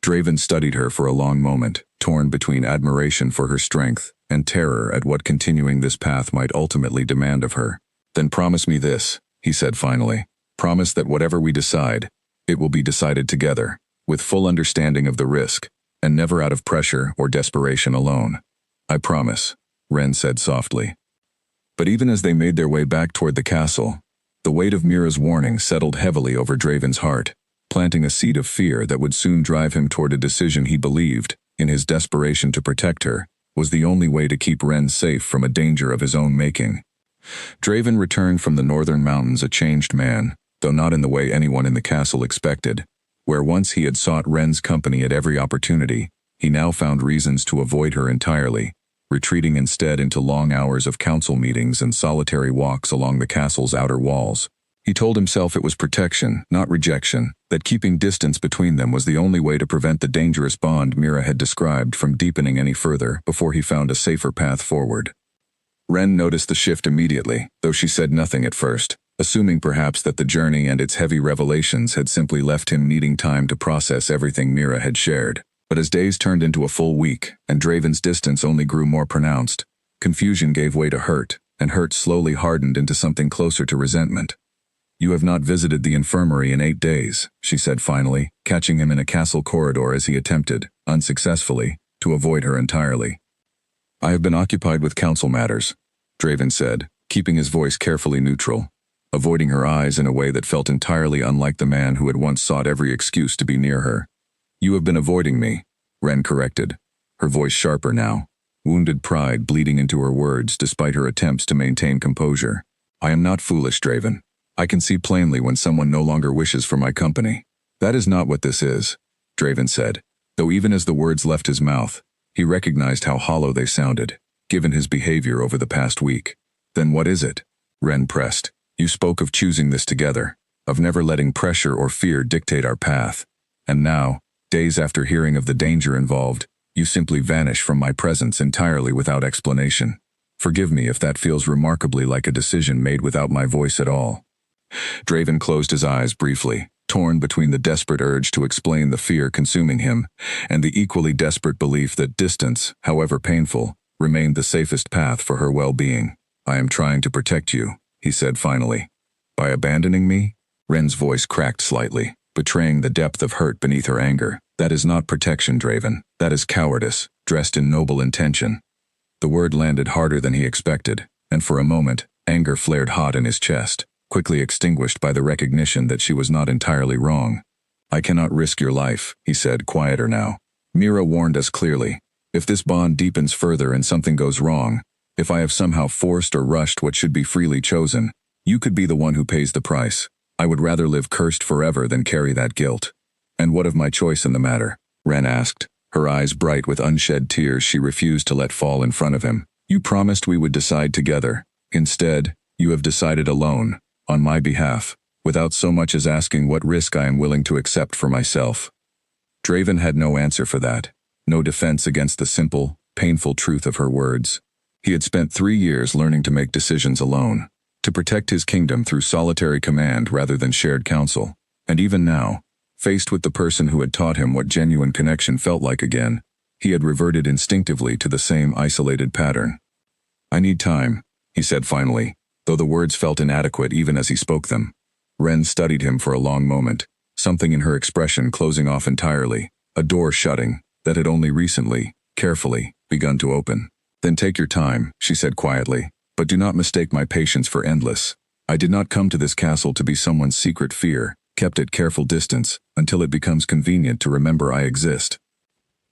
Draven studied her for a long moment, torn between admiration for her strength and terror at what continuing this path might ultimately demand of her. Then promise me this, he said finally. Promise that whatever we decide, it will be decided together, with full understanding of the risk, and never out of pressure or desperation alone. I promise, Ren said softly. But even as they made their way back toward the castle, the weight of Mira's warning settled heavily over Draven's heart, planting a seed of fear that would soon drive him toward a decision he believed, in his desperation to protect her, was the only way to keep Ren safe from a danger of his own making. Draven returned from the northern mountains a changed man, though not in the way anyone in the castle expected. Where once he had sought Ren's company at every opportunity, he now found reasons to avoid her entirely, retreating instead into long hours of council meetings and solitary walks along the castle's outer walls. He told himself it was protection, not rejection, that keeping distance between them was the only way to prevent the dangerous bond Mira had described from deepening any further before he found a safer path forward. Ren noticed the shift immediately, though she said nothing at first, assuming perhaps that the journey and its heavy revelations had simply left him needing time to process everything Mira had shared. But as days turned into a full week, and Draven's distance only grew more pronounced, confusion gave way to hurt, and hurt slowly hardened into something closer to resentment. You have not visited the infirmary in 8 days, she said finally, catching him in a castle corridor as he attempted, unsuccessfully, to avoid her entirely. I have been occupied with council matters, Draven said, keeping his voice carefully neutral, avoiding her eyes in a way that felt entirely unlike the man who had once sought every excuse to be near her. You have been avoiding me, Ren corrected, her voice sharper now, wounded pride bleeding into her words despite her attempts to maintain composure. I am not foolish, Draven. I can see plainly when someone no longer wishes for my company. That is not what this is, Draven said, though even as the words left his mouth, he recognized how hollow they sounded, given his behavior over the past week. Then what is it? Ren pressed. You spoke of choosing this together, of never letting pressure or fear dictate our path. And now, days after hearing of the danger involved, you simply vanish from my presence entirely without explanation. Forgive me if that feels remarkably like a decision made without my voice at all. Draven closed his eyes briefly, torn between the desperate urge to explain the fear consuming him and the equally desperate belief that distance, however painful, remained the safest path for her well-being. I am trying to protect you, he said finally. By abandoning me? Ren's voice cracked slightly, betraying the depth of hurt beneath her anger. That is not protection, Draven. That is cowardice, dressed in noble intention. The word landed harder than he expected, and for a moment, anger flared hot in his chest, quickly extinguished by the recognition that she was not entirely wrong. I cannot risk your life, he said, quieter now. Mira warned us clearly. If this bond deepens further and something goes wrong, if I have somehow forced or rushed what should be freely chosen, you could be the one who pays the price. I would rather live cursed forever than carry that guilt. And what of my choice in the matter? Ren asked, her eyes bright with unshed tears she refused to let fall in front of him. You promised we would decide together. Instead, You have decided alone, on my behalf, without so much as asking what risk I am willing to accept for myself. Draven had no answer for that, no defense against the simple, painful truth of her words. He had spent 3 years learning to make decisions alone, to protect his kingdom through solitary command rather than shared counsel, and even now, faced with the person who had taught him what genuine connection felt like again, he had reverted instinctively to the same isolated pattern. "I need time," he said finally, though the words felt inadequate even as he spoke them. Ren studied him for a long moment, something in her expression closing off entirely, a door shutting that had only recently, carefully, begun to open. "Then take your time," she said quietly, "but do not mistake my patience for endless. I did not come to this castle to be someone's secret fear, kept at careful distance, until it becomes convenient to remember I exist."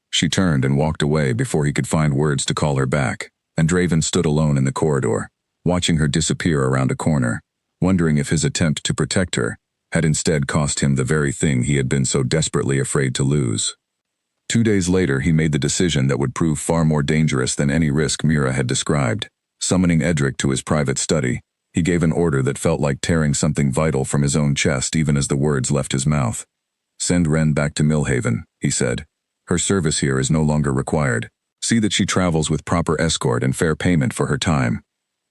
She turned and walked away before he could find words to call her back, and Draven stood alone in the corridor, watching her disappear around a corner, wondering if his attempt to protect her had instead cost him the very thing he had been so desperately afraid to lose. 2 days later he made the decision that would prove far more dangerous than any risk Mira had described. Summoning Edric to his private study, he gave an order that felt like tearing something vital from his own chest even as the words left his mouth. "Send Ren back to Millhaven," he said. "Her service here is no longer required. See that she travels with proper escort and fair payment for her time."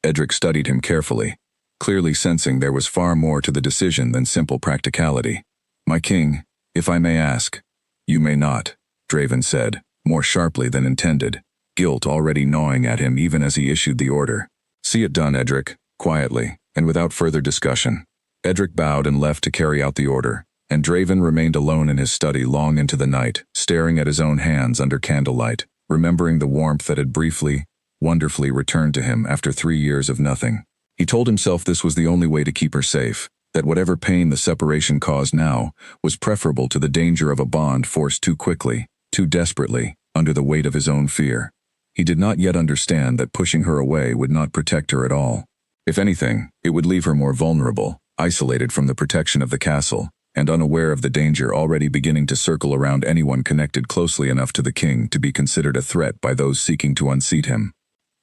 Edric studied him carefully, clearly sensing there was far more to the decision than simple practicality. "My king, if I may ask." "You may not," Draven said, more sharply than intended, guilt already gnawing at him even as he issued the order. "See it done, Edric," quietly, and without further discussion. Edric bowed and left to carry out the order, and Draven remained alone in his study long into the night, staring at his own hands under candlelight, remembering the warmth that had briefly, wonderfully returned to him after 3 years of nothing. He told himself this was the only way to keep her safe, that whatever pain the separation caused now was preferable to the danger of a bond forced too quickly, too desperately, under the weight of his own fear. He did not yet understand that pushing her away would not protect her at all. If anything, it would leave her more vulnerable, isolated from the protection of the castle, and unaware of the danger already beginning to circle around anyone connected closely enough to the king to be considered a threat by those seeking to unseat him.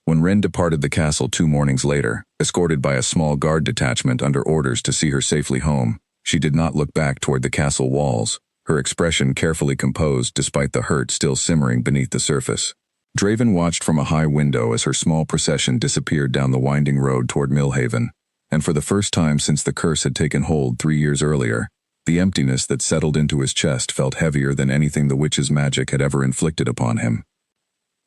When Ren departed the castle 2 mornings later, escorted by a small guard detachment under orders to see her safely home, she did not look back toward the castle walls, her expression carefully composed despite the hurt still simmering beneath the surface. Draven watched from a high window as her small procession disappeared down the winding road toward Millhaven, and for the first time since the curse had taken hold 3 years earlier, the emptiness that settled into his chest felt heavier than anything the witch's magic had ever inflicted upon him.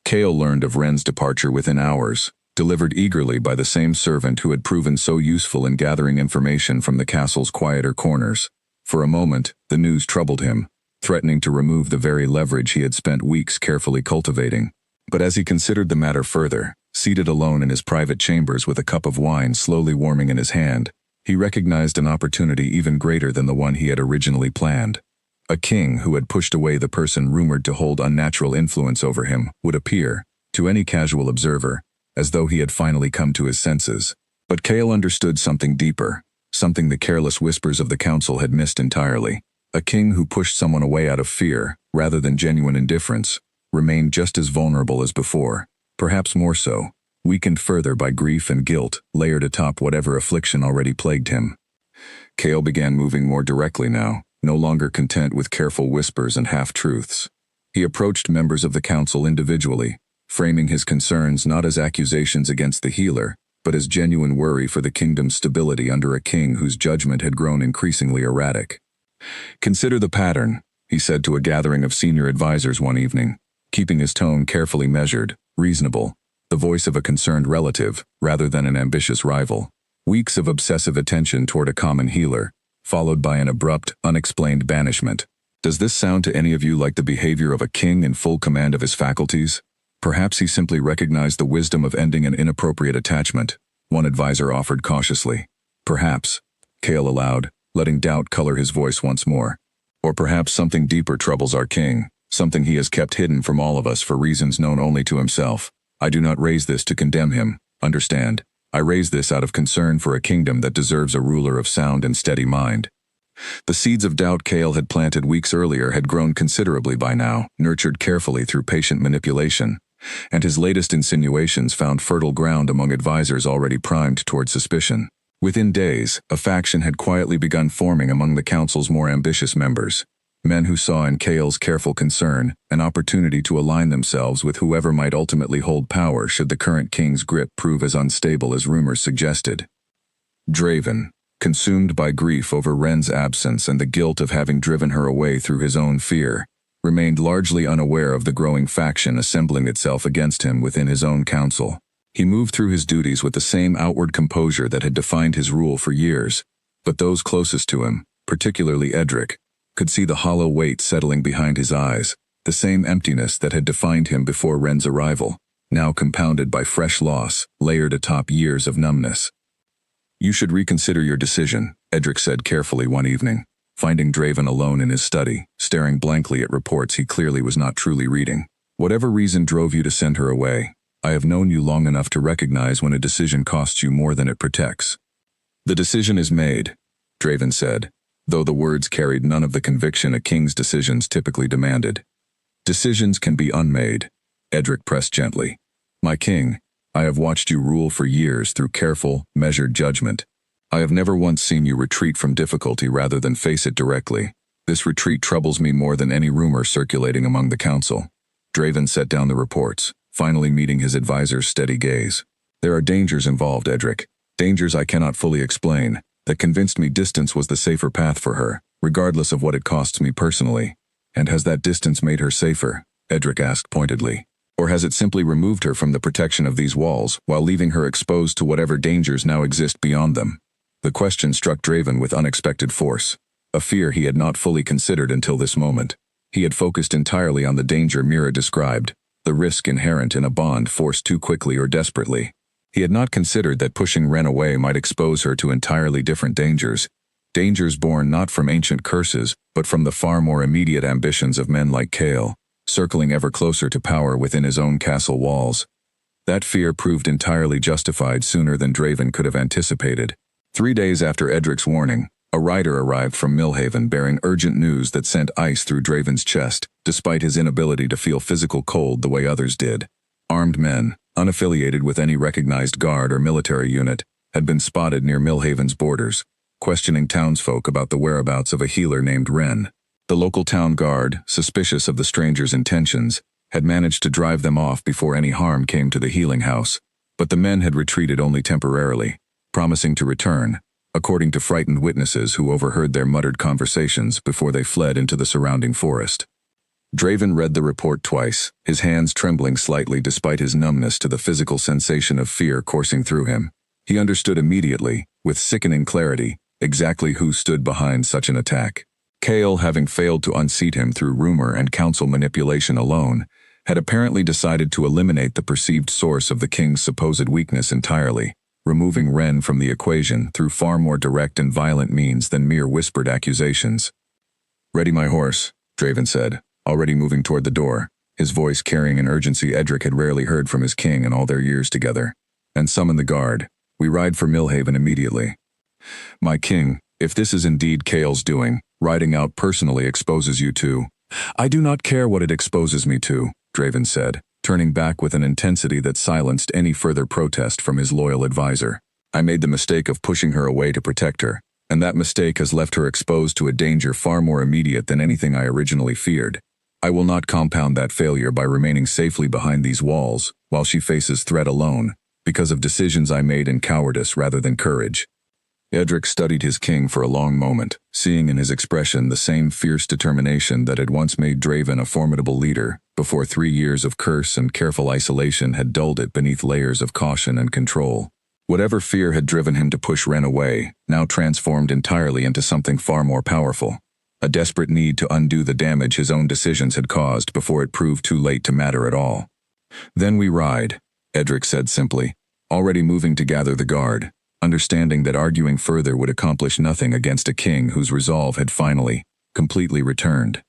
Kale learned of Ren's departure within hours, delivered eagerly by the same servant who had proven so useful in gathering information from the castle's quieter corners. For a moment, the news troubled him, threatening to remove the very leverage he had spent weeks carefully cultivating. But as he considered the matter further, seated alone in his private chambers with a cup of wine slowly warming in his hand, he recognized an opportunity even greater than the one he had originally planned. A king who had pushed away the person rumored to hold unnatural influence over him would appear, to any casual observer, as though he had finally come to his senses. But Kale understood something deeper, something the careless whispers of the council had missed entirely. A king who pushed someone away out of fear, rather than genuine indifference, remained just as vulnerable as before, perhaps more so, weakened further by grief and guilt layered atop whatever affliction already plagued him. Kale began moving more directly now, no longer content with careful whispers and half-truths. He approached members of the council individually, framing his concerns not as accusations against the healer, but as genuine worry for the kingdom's stability under a king whose judgment had grown increasingly erratic. "Consider the pattern," he said to a gathering of senior advisors one evening, keeping his tone carefully measured, reasonable, the voice of a concerned relative rather than an ambitious rival. Weeks of obsessive attention toward a common healer, followed by an abrupt, unexplained banishment. Does this sound to any of you like the behavior of a king in full command of his faculties? Perhaps he simply recognized the wisdom of ending an inappropriate attachment, one advisor offered cautiously. Perhaps, Kale allowed, letting doubt color his voice once more. Or perhaps something deeper troubles our king, something he has kept hidden from all of us for reasons known only to himself. I do not raise this to condemn him, understand. I raise this out of concern for a kingdom that deserves a ruler of sound and steady mind. The seeds of doubt Kale had planted weeks earlier had grown considerably by now, nurtured carefully through patient manipulation, and his latest insinuations found fertile ground among advisors already primed toward suspicion. Within days, a faction had quietly begun forming among the council's more ambitious members. Men who saw in Kael's careful concern an opportunity to align themselves with whoever might ultimately hold power should the current king's grip prove as unstable as rumors suggested. Draven, consumed by grief over Ren's absence and the guilt of having driven her away through his own fear, remained largely unaware of the growing faction assembling itself against him within his own council. He moved through his duties with the same outward composure that had defined his rule for years, but those closest to him, particularly Edric, could see the hollow weight settling behind his eyes, the same emptiness that had defined him before Ren's arrival, now compounded by fresh loss, layered atop years of numbness. "You should reconsider your decision," Edric said carefully one evening, finding Draven alone in his study, staring blankly at reports he clearly was not truly reading. "Whatever reason drove you to send her away, I have known you long enough to recognize when a decision costs you more than it protects." "The decision is made," Draven said, though the words carried none of the conviction a king's decisions typically demanded. "Decisions can be unmade," Edric pressed gently. "My king, I have watched you rule for years through careful, measured judgment. I have never once seen you retreat from difficulty rather than face it directly. This retreat troubles me more than any rumor circulating among the council." Draven set down the reports, finally meeting his advisor's steady gaze. "There are dangers involved, Edric. Dangers I cannot fully explain, that convinced me distance was the safer path for her, regardless of what it costs me personally. And has that distance made her safer?" Edric asked pointedly. "Or has it simply removed her from the protection of these walls, while leaving her exposed to whatever dangers now exist beyond them?" The question struck Draven with unexpected force, a fear he had not fully considered until this moment. He had focused entirely on the danger Mira described, the risk inherent in a bond forced too quickly or desperately. He had not considered that pushing Ren away might expose her to entirely different dangers, dangers born not from ancient curses, but from the far more immediate ambitions of men like Kael, circling ever closer to power within his own castle walls. That fear proved entirely justified sooner than Draven could have anticipated. 3 days after Edric's warning, a rider arrived from Millhaven bearing urgent news that sent ice through Draven's chest, despite his inability to feel physical cold the way others did. Armed men, unaffiliated with any recognized guard or military unit, had been spotted near Millhaven's borders, questioning townsfolk about the whereabouts of a healer named Ren. The local town guard, suspicious of the stranger's intentions, had managed to drive them off before any harm came to the healing house, but the men had retreated only temporarily, promising to return, according to frightened witnesses who overheard their muttered conversations before they fled into the surrounding forest. Draven read the report twice, his hands trembling slightly despite his numbness to the physical sensation of fear coursing through him. He understood immediately, with sickening clarity, exactly who stood behind such an attack. Kael, having failed to unseat him through rumor and council manipulation alone, had apparently decided to eliminate the perceived source of the king's supposed weakness entirely, removing Ren from the equation through far more direct and violent means than mere whispered accusations. "Ready my horse," Draven said, already moving toward the door, his voice carrying an urgency Edric had rarely heard from his king in all their years together. "And summon the guard. We ride for Millhaven immediately." "My king, if this is indeed Kael's doing, riding out personally exposes you to—" "I do not care what it exposes me to," Draven said, turning back with an intensity that silenced any further protest from his loyal advisor. "I made the mistake of pushing her away to protect her, and that mistake has left her exposed to a danger far more immediate than anything I originally feared. I will not compound that failure by remaining safely behind these walls, while she faces threat alone, because of decisions I made in cowardice rather than courage." Edric studied his king for a long moment, seeing in his expression the same fierce determination that had once made Draven a formidable leader, before 3 years of curse and careful isolation had dulled it beneath layers of caution and control. Whatever fear had driven him to push Ren away, now transformed entirely into something far more powerful. A desperate need to undo the damage his own decisions had caused before it proved too late to matter at all. "Then we ride," Edric said simply, already moving to gather the guard, understanding that arguing further would accomplish nothing against a king whose resolve had finally, completely returned.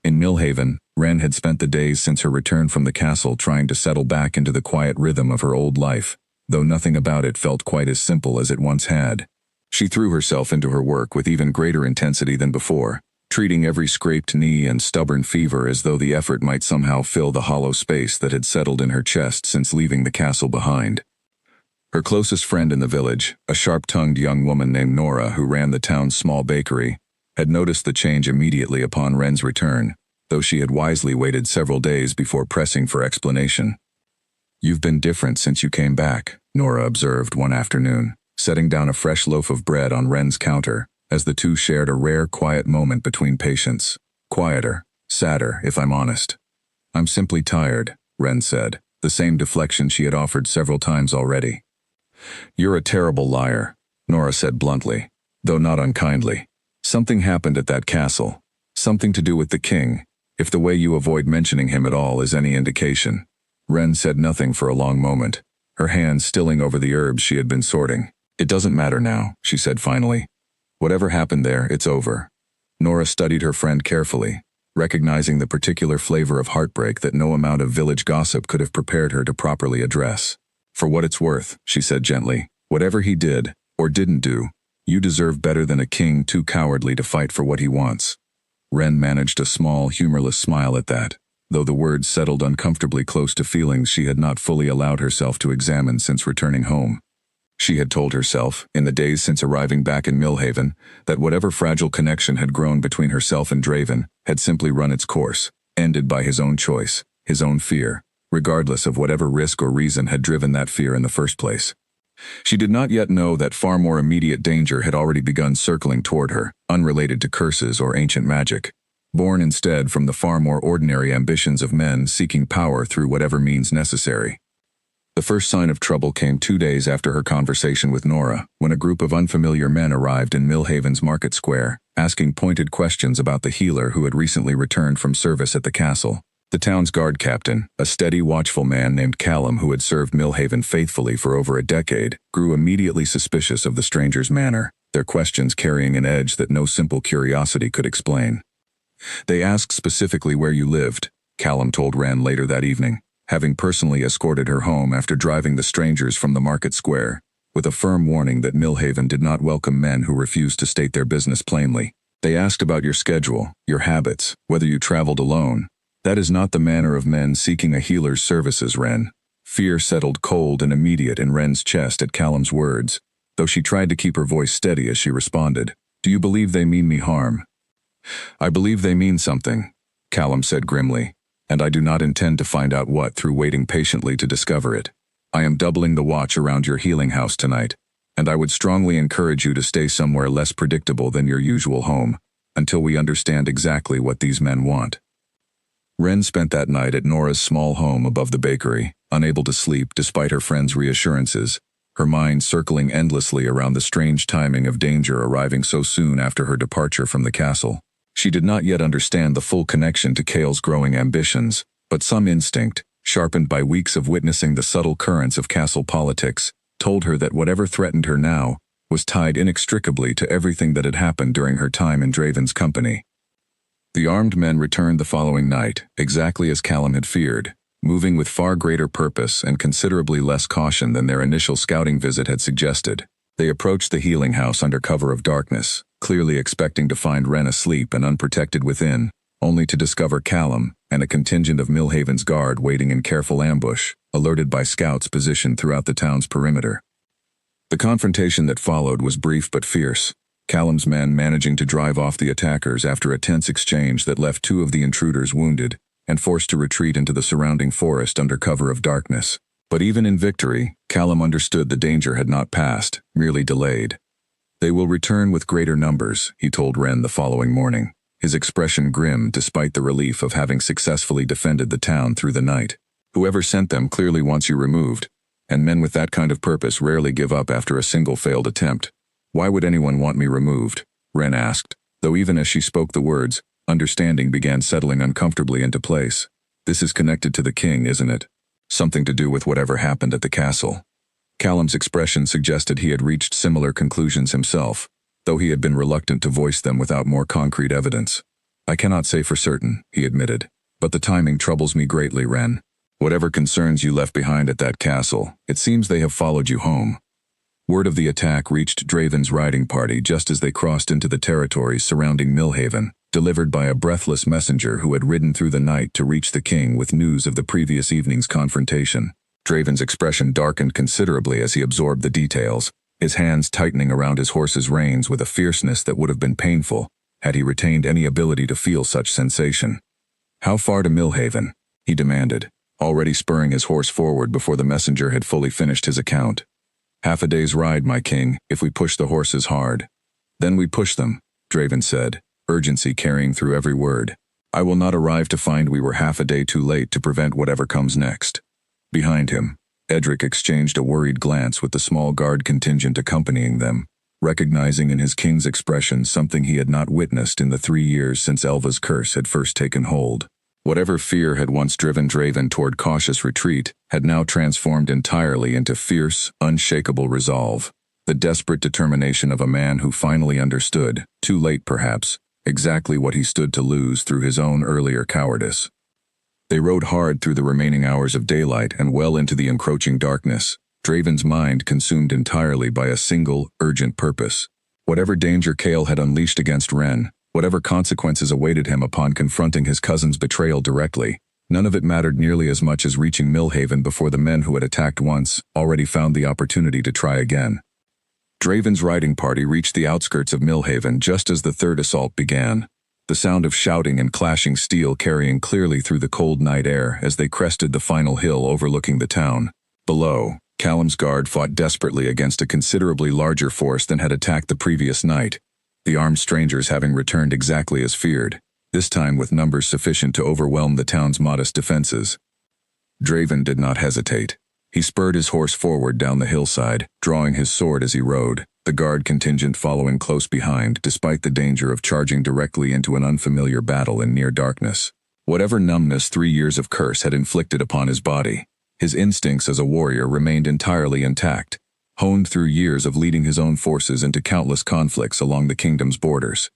In Millhaven, Ren had spent the days since her return from the castle trying to settle back into the quiet rhythm of her old life, though nothing about it felt quite as simple as it once had. She threw herself into her work with even greater intensity than before, treating every scraped knee and stubborn fever as though the effort might somehow fill the hollow space that had settled in her chest since leaving the castle behind. Her closest friend in the village, a sharp-tongued young woman named Nora who ran the town's small bakery, had noticed the change immediately upon Wren's return, though she had wisely waited several days before pressing for explanation. "You've been different since you came back," Nora observed one afternoon, setting down a fresh loaf of bread on Wren's counter, as the two shared a rare quiet moment between patients. "Quieter, sadder, if I'm honest." "I'm simply tired," Wren said, the same deflection she had offered several times already. "You're a terrible liar," Nora said bluntly, though not unkindly. "Something happened at that castle. Something to do with the king, if the way you avoid mentioning him at all is any indication." Wren said nothing for a long moment, her hands stilling over the herbs she had been sorting. "It doesn't matter now," she said finally. "Whatever happened there, it's over." Nora studied her friend carefully, recognizing the particular flavor of heartbreak that no amount of village gossip could have prepared her to properly address. "For what it's worth," she said gently, "whatever he did, or didn't do, you deserve better than a king too cowardly to fight for what he wants." Wren managed a small, humorless smile at that, though the words settled uncomfortably close to feelings she had not fully allowed herself to examine since returning home. She had told herself, in the days since arriving back in Millhaven, that whatever fragile connection had grown between herself and Draven had simply run its course, ended by his own choice, his own fear, regardless of whatever risk or reason had driven that fear in the first place. She did not yet know that far more immediate danger had already begun circling toward her, unrelated to curses or ancient magic, born instead from the far more ordinary ambitions of men seeking power through whatever means necessary. The first sign of trouble came 2 days after her conversation with Nora, when a group of unfamiliar men arrived in Millhaven's market square, asking pointed questions about the healer who had recently returned from service at the castle. The town's guard captain, a steady, watchful man named Callum who had served Millhaven faithfully for over a decade, grew immediately suspicious of the stranger's manner, their questions carrying an edge that no simple curiosity could explain. "They asked specifically where you lived," Callum told Wren later that evening, having personally escorted her home after driving the strangers from the market square, with a firm warning that Millhaven did not welcome men who refused to state their business plainly. "They asked about your schedule, your habits, whether you traveled alone. That is not the manner of men seeking a healer's services, Wren." Fear settled cold and immediate in Wren's chest at Callum's words, though she tried to keep her voice steady as she responded. "Do you believe they mean me harm?" "I believe they mean something," Callum said grimly, "and I do not intend to find out what through waiting patiently to discover it. I am doubling the watch around your healing house tonight, and I would strongly encourage you to stay somewhere less predictable than your usual home, until we understand exactly what these men want." Wren spent that night at Nora's small home above the bakery, unable to sleep despite her friend's reassurances, her mind circling endlessly around the strange timing of danger arriving so soon after her departure from the castle. She did not yet understand the full connection to Cale's growing ambitions, but some instinct, sharpened by weeks of witnessing the subtle currents of castle politics, told her that whatever threatened her now was tied inextricably to everything that had happened during her time in Draven's company. The armed men returned the following night, exactly as Callum had feared, moving with far greater purpose and considerably less caution than their initial scouting visit had suggested. They approached the healing house under cover of darkness, clearly expecting to find Wren asleep and unprotected within, only to discover Callum and a contingent of Millhaven's guard waiting in careful ambush, alerted by scouts positioned throughout the town's perimeter. The confrontation that followed was brief but fierce, Callum's men managing to drive off the attackers after a tense exchange that left 2 of the intruders wounded and forced to retreat into the surrounding forest under cover of darkness. But even in victory, Callum understood the danger had not passed, merely delayed. "They will return with greater numbers," he told Wren the following morning, his expression grim despite the relief of having successfully defended the town through the night. "Whoever sent them clearly wants you removed, and men with that kind of purpose rarely give up after a single failed attempt." "Why would anyone want me removed?" Wren asked, though even as she spoke the words, understanding began settling uncomfortably into place. "This is connected to the king, isn't it? Something to do with whatever happened at the castle." Callum's expression suggested he had reached similar conclusions himself, though he had been reluctant to voice them without more concrete evidence. "I cannot say for certain," he admitted, "but the timing troubles me greatly, Wren. Whatever concerns you left behind at that castle, it seems they have followed you home." Word of the attack reached Draven's riding party just as they crossed into the territories surrounding Millhaven, delivered by a breathless messenger who had ridden through the night to reach the king with news of the previous evening's confrontation. Draven's expression darkened considerably as he absorbed the details, his hands tightening around his horse's reins with a fierceness that would have been painful had he retained any ability to feel such sensation. "How far to Millhaven?" he demanded, already spurring his horse forward before the messenger had fully finished his account. "Half a day's ride, my king, if we push the horses hard." "Then we push them," Draven said, urgency carrying through every word. "I will not arrive to find we were half a day too late to prevent whatever comes next." Behind him, Edric exchanged a worried glance with the small guard contingent accompanying them, recognizing in his king's expression something he had not witnessed in the 3 years since Elva's curse had first taken hold. Whatever fear had once driven Draven toward cautious retreat had now transformed entirely into fierce, unshakable resolve, the desperate determination of a man who finally understood, too late perhaps, exactly what he stood to lose through his own earlier cowardice. They rode hard through the remaining hours of daylight and well into the encroaching darkness, Draven's mind consumed entirely by a single, urgent purpose. Whatever danger Chaol had unleashed against Ren, whatever consequences awaited him upon confronting his cousin's betrayal directly, none of it mattered nearly as much as reaching Millhaven before the men who had attacked once already found the opportunity to try again. Draven's riding party reached the outskirts of Millhaven just as the third assault began, the sound of shouting and clashing steel carrying clearly through the cold night air as they crested the final hill overlooking the town. Below, Callum's guard fought desperately against a considerably larger force than had attacked the previous night, the armed strangers having returned exactly as feared, this time with numbers sufficient to overwhelm the town's modest defenses. Draven did not hesitate. He spurred his horse forward down the hillside, drawing his sword as he rode, the guard contingent following close behind despite the danger of charging directly into an unfamiliar battle in near darkness. Whatever numbness 3 years of curse had inflicted upon his body, his instincts as a warrior remained entirely intact, honed through years of leading his own forces into countless conflicts along the kingdom's borders.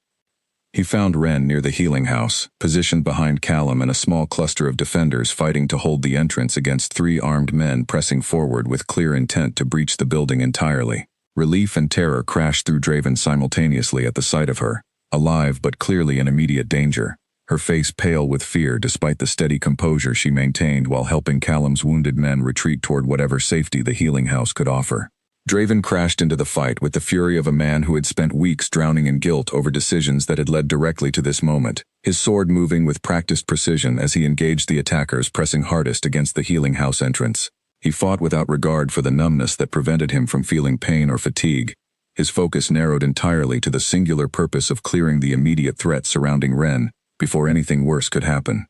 He found Ren near the healing house, positioned behind Callum and a small cluster of defenders fighting to hold the entrance against 3 armed men pressing forward with clear intent to breach the building entirely. Relief and terror crashed through Draven simultaneously at the sight of her, alive but clearly in immediate danger, her face pale with fear despite the steady composure she maintained while helping Callum's wounded men retreat toward whatever safety the healing house could offer. Draven crashed into the fight with the fury of a man who had spent weeks drowning in guilt over decisions that had led directly to this moment, his sword moving with practiced precision as he engaged the attackers pressing hardest against the healing house entrance. He fought without regard for the numbness that prevented him from feeling pain or fatigue, his focus narrowed entirely to the singular purpose of clearing the immediate threat surrounding Ren before anything worse could happen.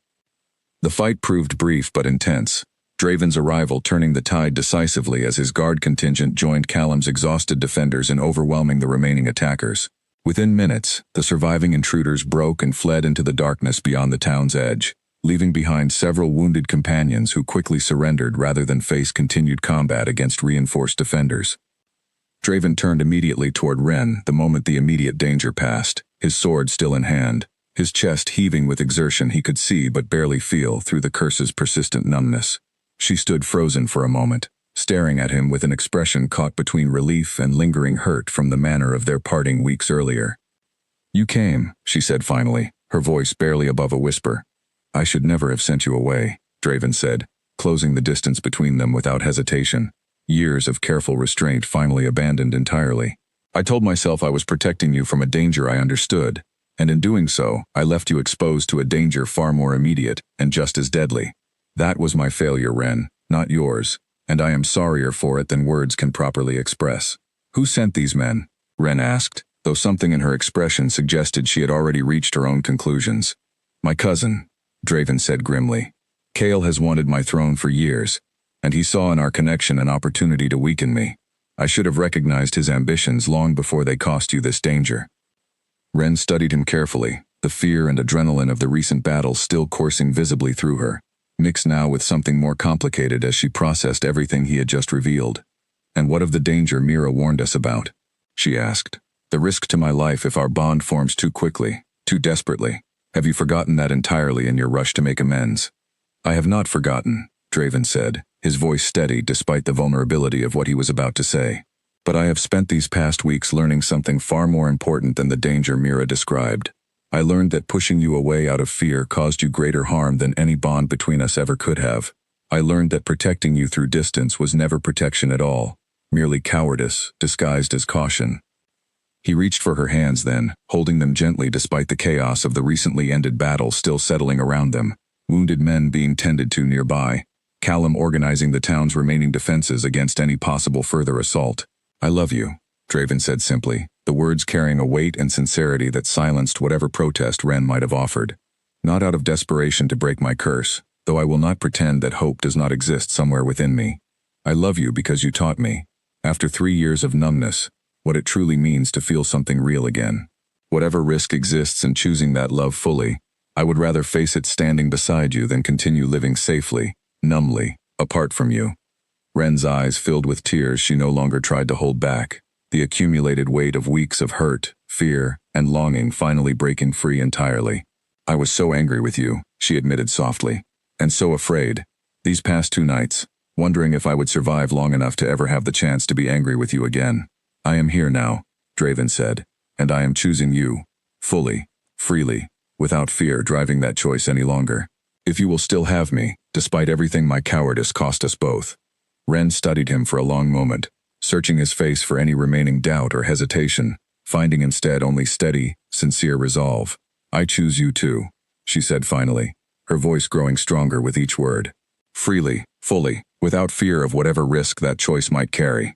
The fight proved brief but intense, Draven's arrival turning the tide decisively as his guard contingent joined Callum's exhausted defenders in overwhelming the remaining attackers. Within minutes, the surviving intruders broke and fled into the darkness beyond the town's edge, leaving behind several wounded companions who quickly surrendered rather than face continued combat against reinforced defenders. Draven turned immediately toward Ren the moment the immediate danger passed, his sword still in hand, his chest heaving with exertion he could see but barely feel through the curse's persistent numbness. She stood frozen for a moment, staring at him with an expression caught between relief and lingering hurt from the manner of their parting weeks earlier. "You came," she said finally, her voice barely above a whisper. "I should never have sent you away," Draven said, closing the distance between them without hesitation, years of careful restraint finally abandoned entirely. "I told myself I was protecting you from a danger I understood, and in doing so, I left you exposed to a danger far more immediate and just as deadly. That was my failure, Ren, not yours, and I am sorrier for it than words can properly express." "Who sent these men?" Ren asked, though something in her expression suggested she had already reached her own conclusions. "My cousin," Draven said grimly. "Chaol has wanted my throne for years, and he saw in our connection an opportunity to weaken me. I should have recognized his ambitions long before they cost you this danger." Ren studied him carefully, the fear and adrenaline of the recent battle still coursing visibly through her, mixed now with something more complicated as she processed everything he had just revealed. "And what of the danger Mira warned us about?" she asked. "The risk to my life if our bond forms too quickly, too desperately. Have you forgotten that entirely in your rush to make amends?" "I have not forgotten," Draven said, his voice steady despite the vulnerability of what he was about to say. "But I have spent these past weeks learning something far more important than the danger Mira described. I learned that pushing you away out of fear caused you greater harm than any bond between us ever could have. I learned that protecting you through distance was never protection at all, merely cowardice disguised as caution. He reached for her hands then, holding them gently despite the chaos of the recently ended battle still settling around them, wounded men being tended to nearby, Callum organizing the town's remaining defenses against any possible further assault. I love you, Draven said simply, the words carrying a weight and sincerity that silenced whatever protest Ren might have offered. Not out of desperation to break my curse, though I will not pretend that hope does not exist somewhere within me. I love you because you taught me, after 3 years of numbness, what it truly means to feel something real again. Whatever risk exists in choosing that love fully, I would rather face it standing beside you than continue living safely, numbly, apart from you. Ren's eyes filled with tears she no longer tried to hold back, the accumulated weight of weeks of hurt, fear, and longing finally breaking free entirely. I was so angry with you, she admitted softly, and so afraid, these past 2 nights, wondering if I would survive long enough to ever have the chance to be angry with you again. I am here now, Draven said, and I am choosing you, fully, freely, without fear driving that choice any longer. If you will still have me, despite everything my cowardice cost us both. Ren studied him for a long moment, searching his face for any remaining doubt or hesitation, finding instead only steady, sincere resolve. I choose you too, she said finally, her voice growing stronger with each word. Freely, fully, without fear of whatever risk that choice might carry.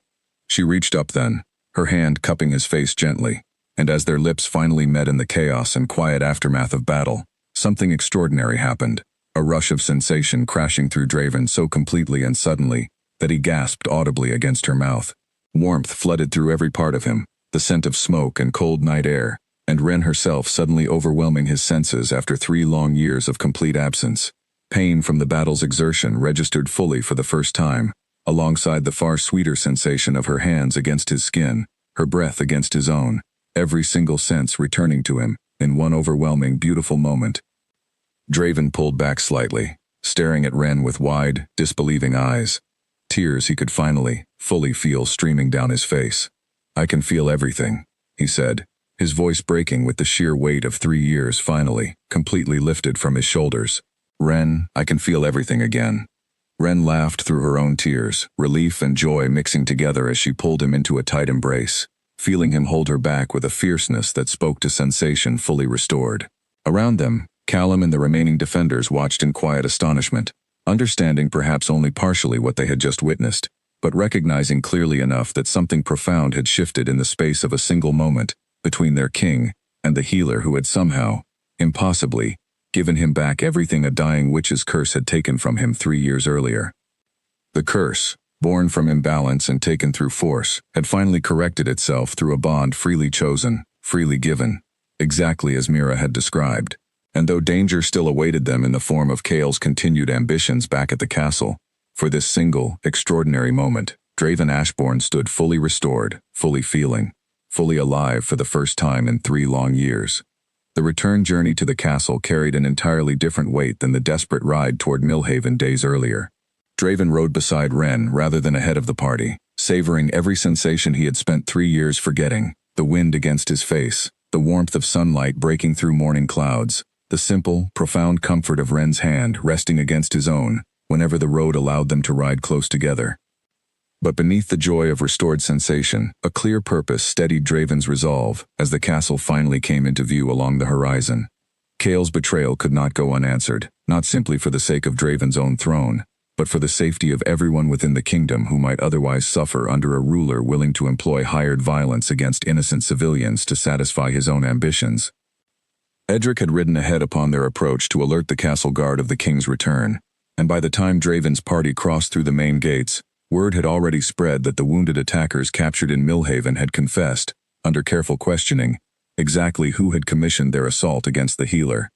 She reached up then, her hand cupping his face gently, and as their lips finally met in the chaos and quiet aftermath of battle, something extraordinary happened, a rush of sensation crashing through Draven so completely and suddenly that he gasped audibly against her mouth. Warmth flooded through every part of him, the scent of smoke and cold night air, and Ren herself suddenly overwhelming his senses after 3 long years of complete absence. Pain from the battle's exertion registered fully for the first time, alongside the far sweeter sensation of her hands against his skin, her breath against his own, every single sense returning to him in one overwhelming, beautiful moment. Draven pulled back slightly, staring at Ren with wide, disbelieving eyes. Tears he could finally, fully feel streaming down his face. I can feel everything, he said, his voice breaking with the sheer weight of 3 years finally, completely lifted from his shoulders. Ren, I can feel everything again. Ren laughed through her own tears, relief and joy mixing together as she pulled him into a tight embrace, feeling him hold her back with a fierceness that spoke to sensation fully restored. Around them, Callum and the remaining defenders watched in quiet astonishment, understanding perhaps only partially what they had just witnessed, but recognizing clearly enough that something profound had shifted in the space of a single moment between their king and the healer who had somehow, impossibly, given him back everything a dying witch's curse had taken from him 3 years earlier. The curse, born from imbalance and taken through force, had finally corrected itself through a bond freely chosen, freely given, exactly as Mira had described. And though danger still awaited them in the form of Kael's continued ambitions back at the castle, for this single, extraordinary moment, Draven Ashbourne stood fully restored, fully feeling, fully alive for the first time in 3 long years. The return journey to the castle carried an entirely different weight than the desperate ride toward Millhaven days earlier. Draven rode beside Ren rather than ahead of the party, savoring every sensation he had spent 3 years forgetting, the wind against his face, the warmth of sunlight breaking through morning clouds, the simple, profound comfort of Ren's hand resting against his own whenever the road allowed them to ride close together. But beneath the joy of restored sensation, a clear purpose steadied Draven's resolve as the castle finally came into view along the horizon. Kael's betrayal could not go unanswered, not simply for the sake of Draven's own throne, but for the safety of everyone within the kingdom who might otherwise suffer under a ruler willing to employ hired violence against innocent civilians to satisfy his own ambitions. Edric had ridden ahead upon their approach to alert the castle guard of the king's return, and by the time Draven's party crossed through the main gates, word had already spread that the wounded attackers captured in Millhaven had confessed, under careful questioning, exactly who had commissioned their assault against the healer.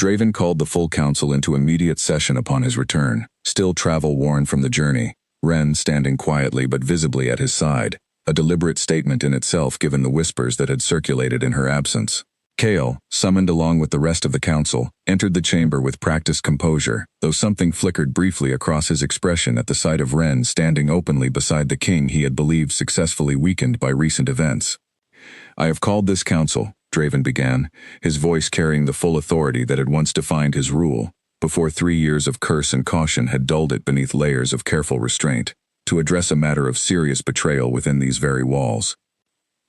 Draven called the full council into immediate session upon his return, still travel-worn from the journey, Ren standing quietly but visibly at his side, a deliberate statement in itself given the whispers that had circulated in her absence. Kael, summoned along with the rest of the council, entered the chamber with practiced composure, though something flickered briefly across his expression at the sight of Ren standing openly beside the king he had believed successfully weakened by recent events. I have called this council, Draven began, his voice carrying the full authority that had once defined his rule, before 3 years of curse and caution had dulled it beneath layers of careful restraint, to address a matter of serious betrayal within these very walls.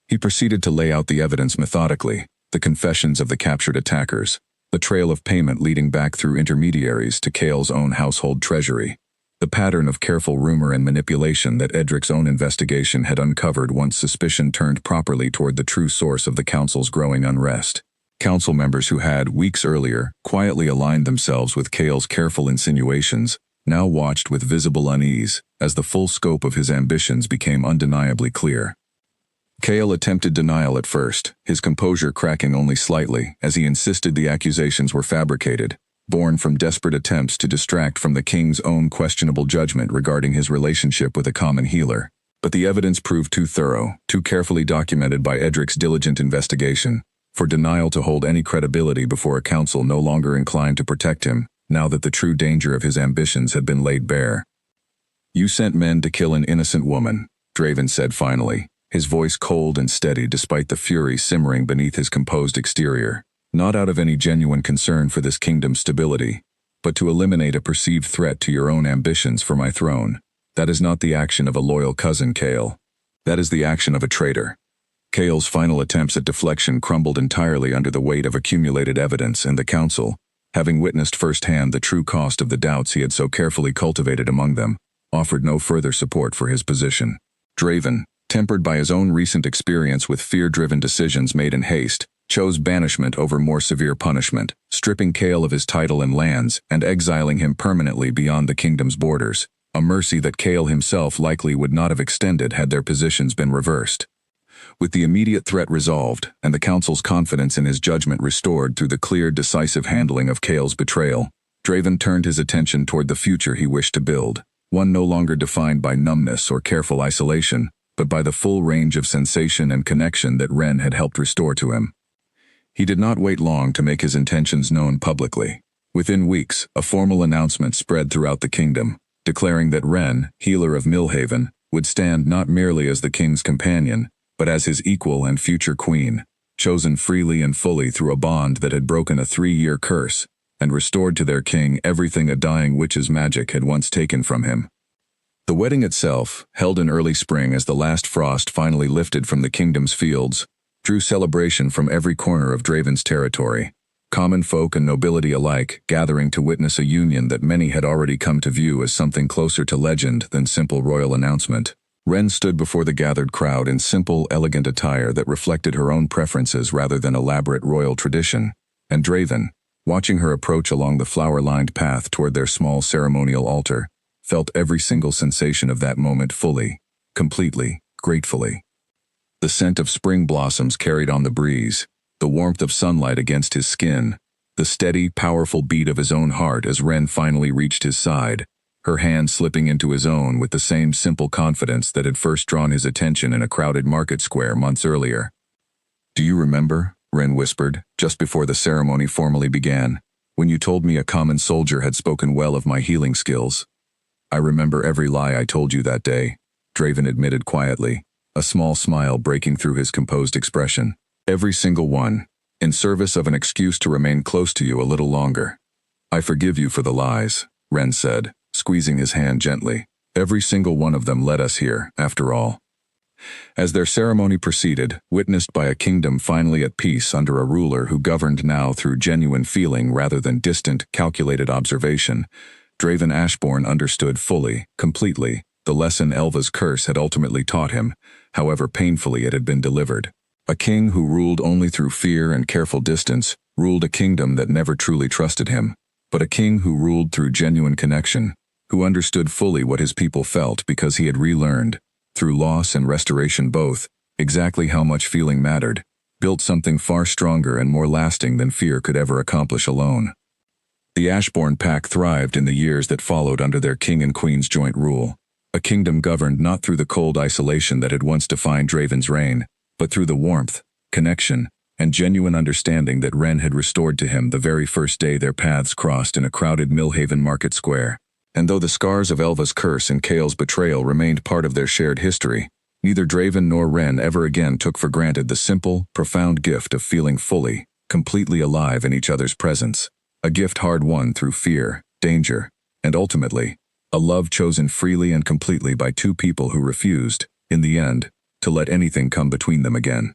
He proceeded to lay out the evidence methodically, the confessions of the captured attackers, the trail of payment leading back through intermediaries to Cale's own household treasury, the pattern of careful rumor and manipulation that Edric's own investigation had uncovered once suspicion turned properly toward the true source of the council's growing unrest. Council members who had, weeks earlier, quietly aligned themselves with Cale's careful insinuations, now watched with visible unease as the full scope of his ambitions became undeniably clear. Cale attempted denial at first, his composure cracking only slightly as he insisted the accusations were fabricated, born from desperate attempts to distract from the king's own questionable judgment regarding his relationship with a common healer. But the evidence proved too thorough, too carefully documented by Edric's diligent investigation, for denial to hold any credibility before a council no longer inclined to protect him, now that the true danger of his ambitions had been laid bare. "You sent men to kill an innocent woman," Draven said finally, his voice cold and steady despite the fury simmering beneath his composed exterior. "Not out of any genuine concern for this kingdom's stability, but to eliminate a perceived threat to your own ambitions for my throne. That is not the action of a loyal cousin, Cale. That is the action of a traitor." Cale's final attempts at deflection crumbled entirely under the weight of accumulated evidence, and the council, having witnessed firsthand the true cost of the doubts he had so carefully cultivated among them, offered no further support for his position. Draven, tempered by his own recent experience with fear-driven decisions made in haste, chose banishment over more severe punishment, stripping Cale of his title and lands and exiling him permanently beyond the kingdom's borders, a mercy that Cale himself likely would not have extended had their positions been reversed. With the immediate threat resolved, and the council's confidence in his judgment restored through the clear, decisive handling of Cale's betrayal, Draven turned his attention toward the future he wished to build, one no longer defined by numbness or careful isolation, but by the full range of sensation and connection that Ren had helped restore to him. He did not wait long to make his intentions known publicly. Within weeks, a formal announcement spread throughout the kingdom, declaring that Ren, healer of Millhaven, would stand not merely as the king's companion, but as his equal and future queen, chosen freely and fully through a bond that had broken a 3-year curse, and restored to their king everything a dying witch's magic had once taken from him. The wedding itself, held in early spring as the last frost finally lifted from the kingdom's fields, drew celebration from every corner of Draven's territory, common folk and nobility alike gathering to witness a union that many had already come to view as something closer to legend than simple royal announcement. Ren stood before the gathered crowd in simple, elegant attire that reflected her own preferences rather than elaborate royal tradition, and Draven, watching her approach along the flower-lined path toward their small ceremonial altar, felt every single sensation of that moment fully, completely, gratefully. The scent of spring blossoms carried on the breeze, the warmth of sunlight against his skin, the steady, powerful beat of his own heart as Ren finally reached his side, her hand slipping into his own with the same simple confidence that had first drawn his attention in a crowded market square months earlier. "Do you remember," Ren whispered, just before the ceremony formally began, "when you told me a common soldier had spoken well of my healing skills?" "I remember every lie I told you that day," Draven admitted quietly, a small smile breaking through his composed expression. "Every single one, in service of an excuse to remain close to you a little longer." "I forgive you for the lies," Ren said, squeezing his hand gently. "Every single one of them led us here, after all." As their ceremony proceeded, witnessed by a kingdom finally at peace under a ruler who governed now through genuine feeling rather than distant, calculated observation, Draven Ashbourne understood fully, completely, the lesson Elva's curse had ultimately taught him, however painfully it had been delivered. A king who ruled only through fear and careful distance ruled a kingdom that never truly trusted him, but a king who ruled through genuine connection, who understood fully what his people felt because he had relearned, through loss and restoration both, exactly how much feeling mattered, built something far stronger and more lasting than fear could ever accomplish alone. The Ashbourne pack thrived in the years that followed under their king and queen's joint rule, a kingdom governed not through the cold isolation that had once defined Draven's reign, but through the warmth, connection, and genuine understanding that Ren had restored to him the very first day their paths crossed in a crowded Millhaven market square. And though the scars of Elva's curse and Cale's betrayal remained part of their shared history, Neither Draven nor Ren ever again took for granted the simple, profound gift of feeling fully, completely alive in each other's presence. A gift hard won through fear, danger, and ultimately, a love chosen freely and completely by two people who refused, in the end, to let anything come between them again.